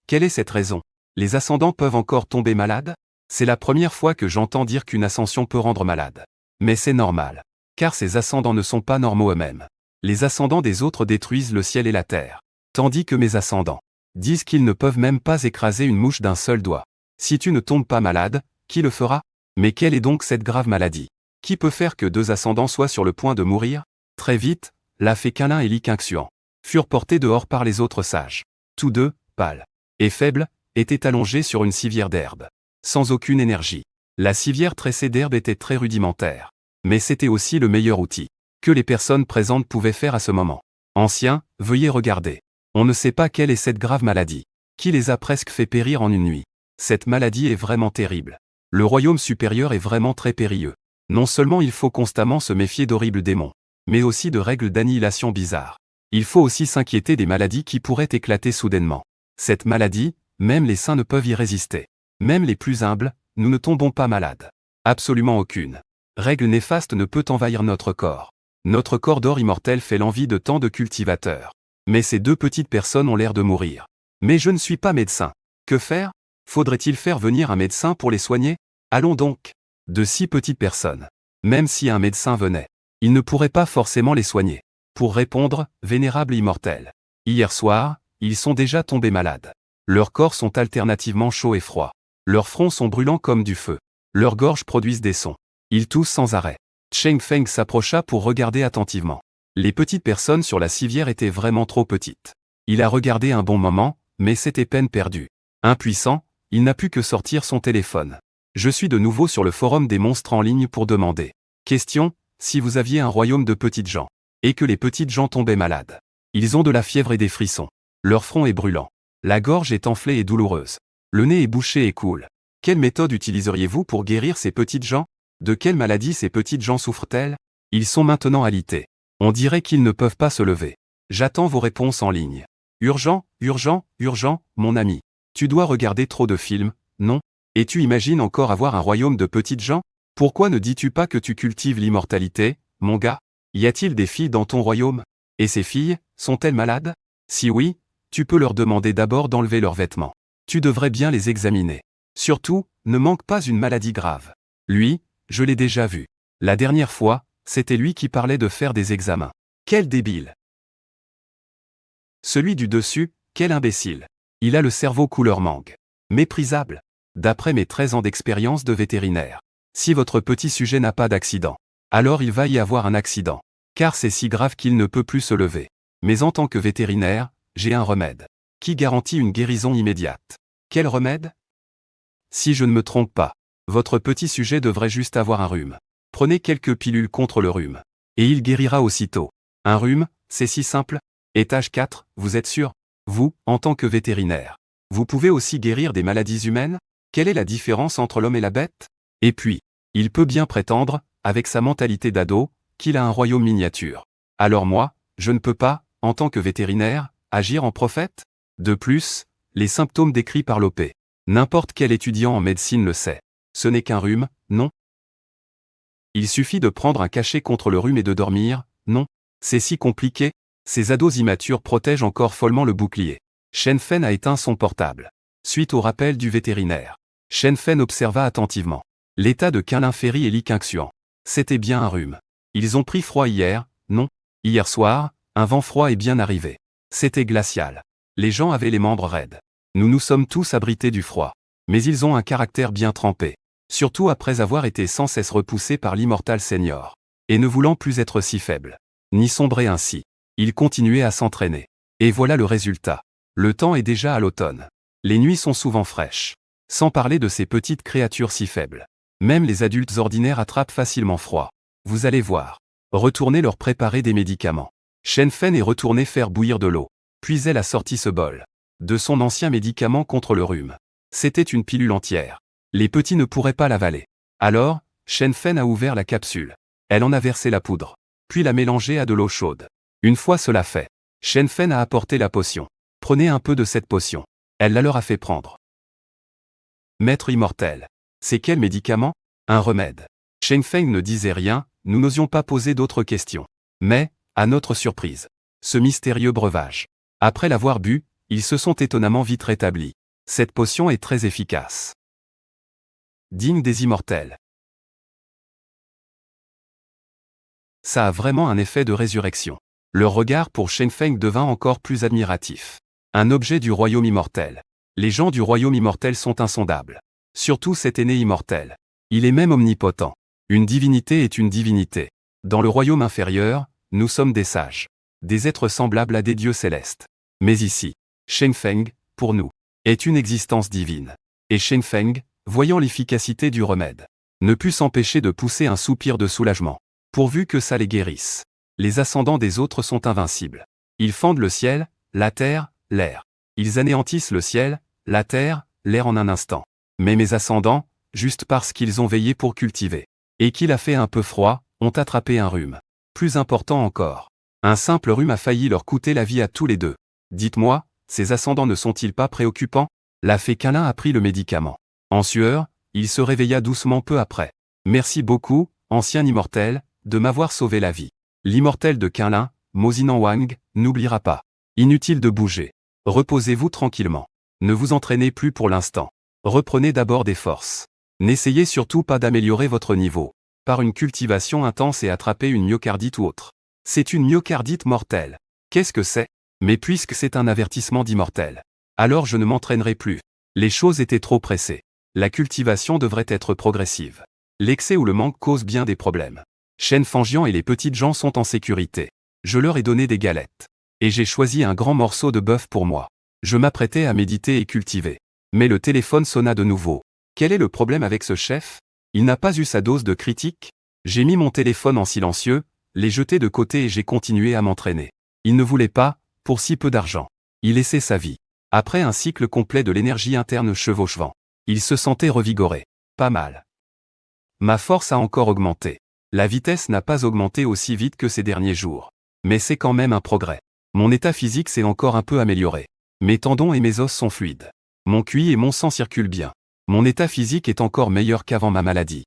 Quelle est cette raison? Les ascendants peuvent encore tomber malades? C'est la première fois que j'entends dire qu'une ascension peut rendre malade. Mais c'est normal. Car ces ascendants ne sont pas normaux eux-mêmes. Les ascendants des autres détruisent le ciel et la terre. Tandis que mes ascendants disent qu'ils ne peuvent même pas écraser une mouche d'un seul doigt. Si tu ne tombes pas malade, qui le fera? Mais quelle est donc cette grave maladie? Qui peut faire que deux ascendants soient sur le point de mourir? Très vite, la fée Qinlin et Li Qingxian furent portés dehors par les autres sages. Tous deux, pâles et faibles, étaient allongés sur une civière d'herbe. Sans aucune énergie. La civière tressée d'herbe était très rudimentaire. Mais c'était aussi le meilleur outil que les personnes présentes pouvaient faire à ce moment. Anciens, veuillez regarder. On ne sait pas quelle est cette grave maladie, qui les a presque fait périr en une nuit. Cette maladie est vraiment terrible. Le royaume supérieur est vraiment très périlleux. Non seulement il faut constamment se méfier d'horribles démons, mais aussi de règles d'annihilation bizarres. Il faut aussi s'inquiéter des maladies qui pourraient éclater soudainement. Cette maladie, même les saints ne peuvent y résister. Même les plus humbles, nous ne tombons pas malades. Absolument aucune règle néfaste ne peut envahir notre corps. Notre corps d'or immortel fait l'envie de tant de cultivateurs. Mais ces deux petites personnes ont l'air de mourir. Mais je ne suis pas médecin. Que faire? Faudrait-il faire venir un médecin pour les soigner? Allons donc. De si petites personnes. Même si un médecin venait, il ne pourrait pas forcément les soigner. Pour répondre, vénérable immortel. Hier soir, ils sont déjà tombés malades. Leurs corps sont alternativement chauds et froids. Leurs fronts sont brûlants comme du feu. Leurs gorges produisent des sons. Ils toussent sans arrêt. Cheng Feng s'approcha pour regarder attentivement. Les petites personnes sur la civière étaient vraiment trop petites. Il a regardé un bon moment, mais c'était peine perdue. Impuissant, il n'a pu que sortir son téléphone. Je suis de nouveau sur le forum des monstres en ligne pour demander. Question, si vous aviez un royaume de petites gens, et que les petites gens tombaient malades. Ils ont de la fièvre et des frissons. Leur front est brûlant. La gorge est enflée et douloureuse. Le nez est bouché et coule. Quelle méthode utiliseriez-vous pour guérir ces petites gens? De quelle maladie ces petites gens souffrent-elles? Ils sont maintenant alités. On dirait qu'ils ne peuvent pas se lever. J'attends vos réponses en ligne. Urgent, urgent, urgent, mon ami. Tu dois regarder trop de films, non? Et tu imagines encore avoir un royaume de petites gens? Pourquoi ne dis-tu pas que tu cultives l'immortalité, mon gars? Y a-t-il des filles dans ton royaume? Et ces filles, sont-elles malades? Si oui, tu peux leur demander d'abord d'enlever leurs vêtements. Tu devrais bien les examiner. Surtout, ne manque pas une maladie grave. Lui, je l'ai déjà vu. La dernière fois, c'était lui qui parlait de faire des examens. Quel débile! Celui du dessus, quel imbécile! Il a le cerveau couleur mangue. Méprisable. D'après mes 13 ans d'expérience de vétérinaire. Si votre petit sujet n'a pas d'accident, alors il va y avoir un accident. Car c'est si grave qu'il ne peut plus se lever. Mais en tant que vétérinaire, j'ai un remède. Qui garantit une guérison immédiate. Quel remède? Si je ne me trompe pas, votre petit sujet devrait juste avoir un rhume. Prenez quelques pilules contre le rhume. Et il guérira aussitôt. Un rhume, c'est si simple. Étage 4, vous êtes sûr? Vous, en tant que vétérinaire. Vous pouvez aussi guérir des maladies humaines? Quelle est la différence entre l'homme et la bête? Et puis, il peut bien prétendre, avec sa mentalité d'ado, qu'il a un royaume miniature. Alors moi, je ne peux pas, en tant que vétérinaire, agir en prophète? De plus, les symptômes décrits par l'OP N'importe quel étudiant en médecine le sait. Ce n'est qu'un rhume, non? Il suffit de prendre un cachet contre le rhume et de dormir, non? C'est si compliqué? Ces ados immatures protègent encore follement le bouclier. Shen Fen a éteint son portable. Suite au rappel du vétérinaire, Shen Fen observa attentivement l'état de Quinlin Ferry et Li Qingxuan. C'était bien un rhume. Ils ont pris froid hier, non? Hier soir, un vent froid est bien arrivé. C'était glacial. Les gens avaient les membres raides. Nous nous sommes tous abrités du froid. Mais ils ont un caractère bien trempé. Surtout après avoir été sans cesse repoussés par l'immortal senior. Et ne voulant plus être si faibles, ni sombrer ainsi, ils continuaient à s'entraîner. Et voilà le résultat. Le temps est déjà à l'automne. Les nuits sont souvent fraîches. Sans parler de ces petites créatures si faibles. Même les adultes ordinaires attrapent facilement froid. Vous allez voir. Retournez leur préparer des médicaments. Shen Fen est retournée faire bouillir de l'eau. Puis elle a sorti ce bol. De son ancien médicament contre le rhume. C'était une pilule entière. Les petits ne pourraient pas l'avaler. Alors, Shen Fen a ouvert la capsule. Elle en a versé la poudre. Puis l'a mélangée à de l'eau chaude. Une fois cela fait, Shen Fen a apporté la potion. Prenez un peu de cette potion. Elle la leur a fait prendre. Maître immortel. C'est quel médicament? Un remède. Shen Feng ne disait rien, nous n'osions pas poser d'autres questions. Mais, à notre surprise, ce mystérieux breuvage. Après l'avoir bu, ils se sont étonnamment vite rétablis. Cette potion est très efficace. Digne des immortels. Ça a vraiment un effet de résurrection. Leur regard pour Shen Feng devint encore plus admiratif. Un objet du royaume immortel. Les gens du royaume immortel sont insondables. Surtout cet aîné immortel. Il est même omnipotent. Une divinité est une divinité. Dans le royaume inférieur, nous sommes des sages. Des êtres semblables à des dieux célestes. Mais ici, Shen Feng, pour nous, est une existence divine. Et Shen Feng, voyant l'efficacité du remède, ne put s'empêcher de pousser un soupir de soulagement. Pourvu que ça les guérisse. Les ascendants des autres sont invincibles. Ils fendent le ciel, la terre, l'air. Ils anéantissent le ciel, la terre, l'air en un instant. Mais mes ascendants, juste parce qu'ils ont veillé pour cultiver, et qu'il a fait un peu froid, ont attrapé un rhume. Plus important encore. Un simple rhume a failli leur coûter la vie à tous les deux. Dites-moi, ces ascendants ne sont-ils pas préoccupants? La fée Quinlin a pris le médicament. En sueur, il se réveilla doucement peu après. Merci beaucoup, ancien immortel, de m'avoir sauvé la vie. L'immortel de Quinlin, Mozinan Wang, n'oubliera pas. Inutile de bouger. Reposez-vous tranquillement. Ne vous entraînez plus pour l'instant. Reprenez d'abord des forces. N'essayez surtout pas d'améliorer votre niveau par une cultivation intense et attraper une myocardite ou autre. C'est une myocardite mortelle. Qu'est-ce que c'est? Mais puisque c'est un avertissement d'immortel, alors je ne m'entraînerai plus. Les choses étaient trop pressées. La cultivation devrait être progressive. L'excès ou le manque cause bien des problèmes. Shen Fanjian et les petites gens sont en sécurité. Je leur ai donné des galettes. Et j'ai choisi un grand morceau de bœuf pour moi. Je m'apprêtais à méditer et cultiver. Mais le téléphone sonna de nouveau. Quel est le problème avec ce chef? Il n'a pas eu sa dose de critique? J'ai mis mon téléphone en silencieux, l'ai jeté de côté et j'ai continué à m'entraîner. Il ne voulait pas, pour si peu d'argent. Il laissait sa vie. Après un cycle complet de l'énergie interne chevauchevant, il se sentait revigoré. Pas mal. Ma force a encore augmenté. La vitesse n'a pas augmenté aussi vite que ces derniers jours. Mais c'est quand même un progrès. Mon état physique s'est encore un peu amélioré. Mes tendons et mes os sont fluides. Mon QI et mon sang circulent bien. Mon état physique est encore meilleur qu'avant ma maladie.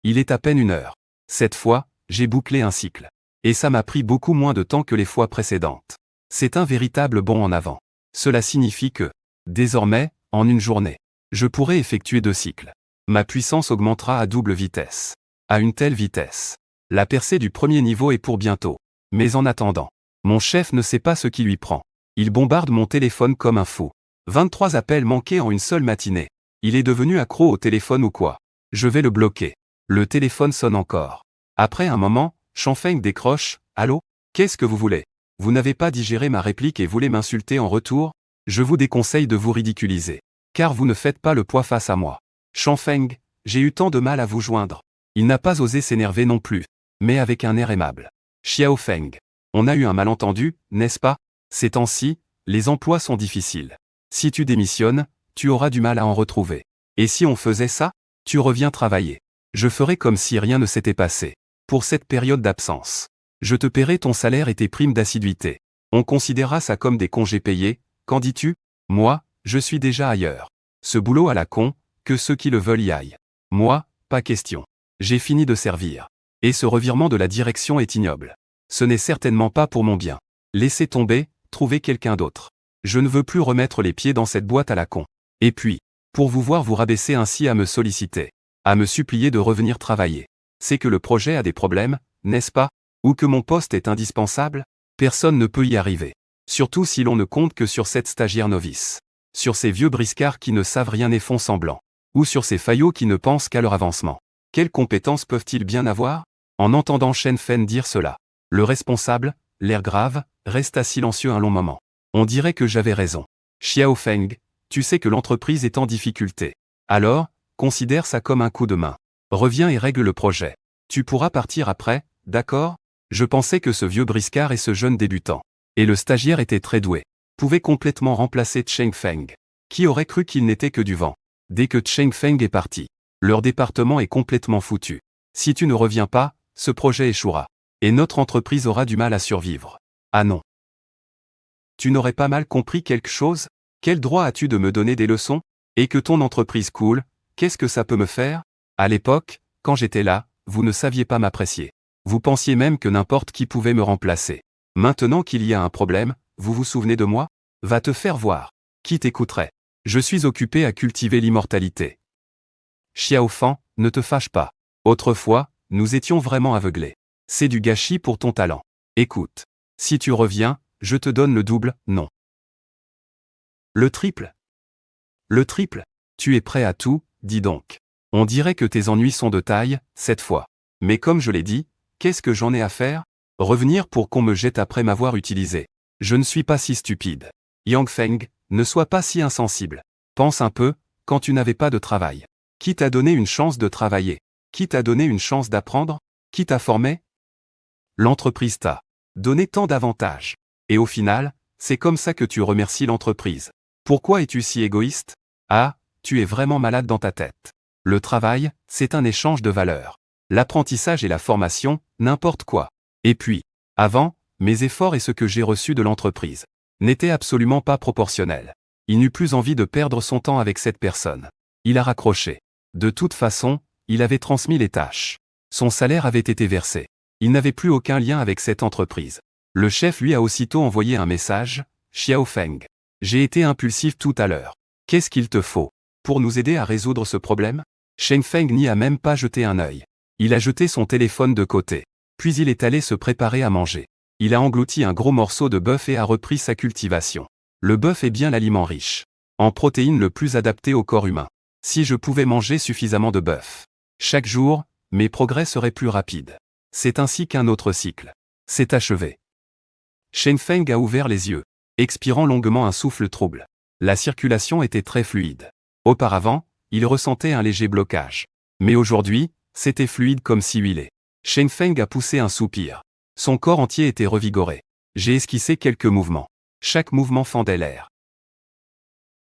Il est à peine 1 heure. Cette fois, j'ai bouclé un cycle. Et ça m'a pris beaucoup moins de temps que les fois précédentes. C'est un véritable bond en avant. Cela signifie que, désormais, en une journée, je pourrai effectuer 2 cycles. Ma puissance augmentera à double vitesse. À une telle vitesse. La percée du premier niveau est pour bientôt. Mais en attendant, mon chef ne sait pas ce qui lui prend. Il bombarde mon téléphone comme un fou. 23 appels manqués en une seule matinée. Il est devenu accro au téléphone ou quoi? Je vais le bloquer. Le téléphone sonne encore. Après un moment, Shen Feng décroche. Allô? Qu'est-ce que vous voulez? Vous n'avez pas digéré ma réplique et voulez m'insulter en retour? Je vous déconseille de vous ridiculiser. Car vous ne faites pas le poids face à moi. Shen Feng, j'ai eu tant de mal à vous joindre. Il n'a pas osé s'énerver non plus. Mais avec un air aimable. Xiao Feng. On a eu un malentendu, n'est-ce pas? Ces temps-ci, les emplois sont difficiles. Si tu démissionnes, tu auras du mal à en retrouver. Et si on faisait ça? Tu reviens travailler. Je ferai comme si rien ne s'était passé. Pour cette période d'absence. Je te paierai ton salaire et tes primes d'assiduité. On considérera ça comme des congés payés, Qu'en dis-tu? Moi, je suis déjà ailleurs. Ce boulot à la con, que ceux qui le veulent y aillent. Moi, pas question. J'ai fini de servir. Et ce revirement de la direction est ignoble. Ce n'est certainement pas pour mon bien. Laissez tomber, trouvez quelqu'un d'autre. Je ne veux plus remettre les pieds dans cette boîte à la con. Et puis, pour vous voir vous rabaisser ainsi à me solliciter, à me supplier de revenir travailler. C'est que le projet a des problèmes, n'est-ce pas? Ou que mon poste est indispensable? Personne ne peut y arriver. Surtout si l'on ne compte que sur cette stagiaire novice. Sur ces vieux briscards qui ne savent rien et font semblant. Ou sur ces faillots qui ne pensent qu'à leur avancement. Quelles compétences peuvent-ils bien avoir? En entendant Shen Fen dire cela, le responsable, l'air grave, resta silencieux un long moment. On dirait que j'avais raison. Xiao Feng, tu sais que l'entreprise est en difficulté. Alors, considère ça comme un coup de main. Reviens et règle le projet. Tu pourras partir après, d'accord? Je pensais que ce vieux briscard et ce jeune débutant, et le stagiaire était très doué, pouvaient complètement remplacer Cheng Feng. Qui aurait cru qu'il n'était que du vent? Dès que Cheng Feng est parti, leur département est complètement foutu. Si tu ne reviens pas, ce projet échouera. Et notre entreprise aura du mal à survivre. Ah non. Tu n'aurais pas mal compris quelque chose? Quel droit as-tu de me donner des leçons? Et que ton entreprise coule, qu'est-ce que ça peut me faire? À l'époque, quand j'étais là, vous ne saviez pas m'apprécier. Vous pensiez même que n'importe qui pouvait me remplacer. Maintenant qu'il y a un problème, vous vous souvenez de moi? Va te faire voir. Qui t'écouterait? Je suis occupé à cultiver l'immortalité. Xiao Fan, ne te fâche pas. Autrefois, nous étions vraiment aveuglés. C'est du gâchis pour ton talent. Écoute. Si tu reviens, je te donne le double, non. Le triple. Le triple. Tu es prêt à tout, dis donc. On dirait que tes ennuis sont de taille, cette fois. Mais comme je l'ai dit, qu'est-ce que j'en ai à faire? Revenir pour qu'on me jette après m'avoir utilisé. Je ne suis pas si stupide. Yang Feng, ne sois pas si insensible. Pense un peu, quand tu n'avais pas de travail. Qui t'a donné une chance de travailler? Qui t'a donné une chance d'apprendre? Qui t'a formé? L'entreprise t'a donné tant d'avantages. Et au final, c'est comme ça que tu remercies l'entreprise. Pourquoi es-tu si égoïste? Ah, tu es vraiment malade dans ta tête. Le travail, c'est un échange de valeurs. L'apprentissage et la formation, n'importe quoi. Et puis, avant, mes efforts et ce que j'ai reçu de l'entreprise n'étaient absolument pas proportionnels. Il n'eut plus envie de perdre son temps avec cette personne. Il a raccroché. De toute façon, il avait transmis les tâches. Son salaire avait été versé. Il n'avait plus aucun lien avec cette entreprise. Le chef lui a aussitôt envoyé un message, Xiao Feng. J'ai été impulsif tout à l'heure. Qu'est-ce qu'il te faut pour nous aider à résoudre ce problème? Cheng Feng n'y a même pas jeté un œil. Il a jeté son téléphone de côté. Puis il est allé se préparer à manger. Il a englouti un gros morceau de bœuf et a repris sa cultivation. Le bœuf est bien l'aliment riche en protéines le plus adapté au corps humain. Si je pouvais manger suffisamment de bœuf chaque jour, mes progrès seraient plus rapides. C'est ainsi qu'un autre cycle s'est achevé. Cheng Feng a ouvert les yeux, expirant longuement un souffle trouble. La circulation était très fluide. Auparavant, il ressentait un léger blocage. Mais aujourd'hui, c'était fluide comme si huilé. Cheng Feng a poussé un soupir. Son corps entier était revigoré. J'ai esquissé quelques mouvements. Chaque mouvement fendait l'air.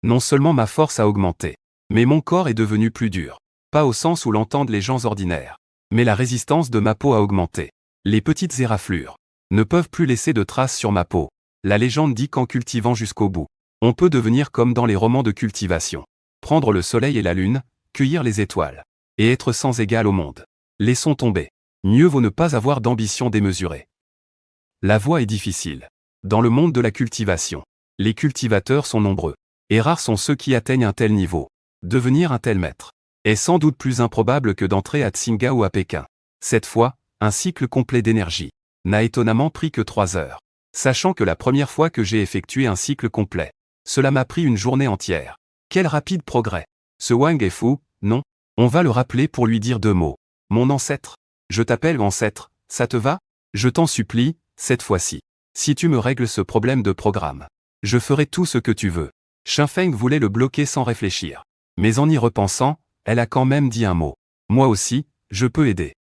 Non seulement ma force a augmenté, mais mon corps est devenu plus dur. Pas au sens où l'entendent les gens ordinaires. Mais la résistance de ma peau a augmenté. Les petites éraflures ne peuvent plus laisser de traces sur ma peau. La légende dit qu'en cultivant jusqu'au bout, on peut devenir comme dans les romans de cultivation. Prendre le soleil et la lune, cueillir les étoiles, et être sans égal au monde. Laissons tomber. Mieux vaut ne pas avoir d'ambition démesurée. La voie est difficile. Dans le monde de la cultivation, les cultivateurs sont nombreux. Et rares sont ceux qui atteignent un tel niveau. Devenir un tel maître est sans doute plus improbable que d'entrer à Tsinga ou à Pékin. Cette fois, un cycle complet d'énergie n'a étonnamment pris que 3 heures. Sachant que la première fois que j'ai effectué un cycle complet, cela m'a pris une journée entière. Quel rapide progrès! Ce Wang est fou, non? On va le rappeler pour lui dire 2 mots. Mon ancêtre. Je t'appelle ancêtre, ça te va? Je t'en supplie, cette fois-ci. Si tu me règles ce problème de programme, je ferai tout ce que tu veux. Cheng Feng voulait le bloquer sans réfléchir. Mais en y repensant, elle a quand même dit un mot. Moi aussi, je peux aider.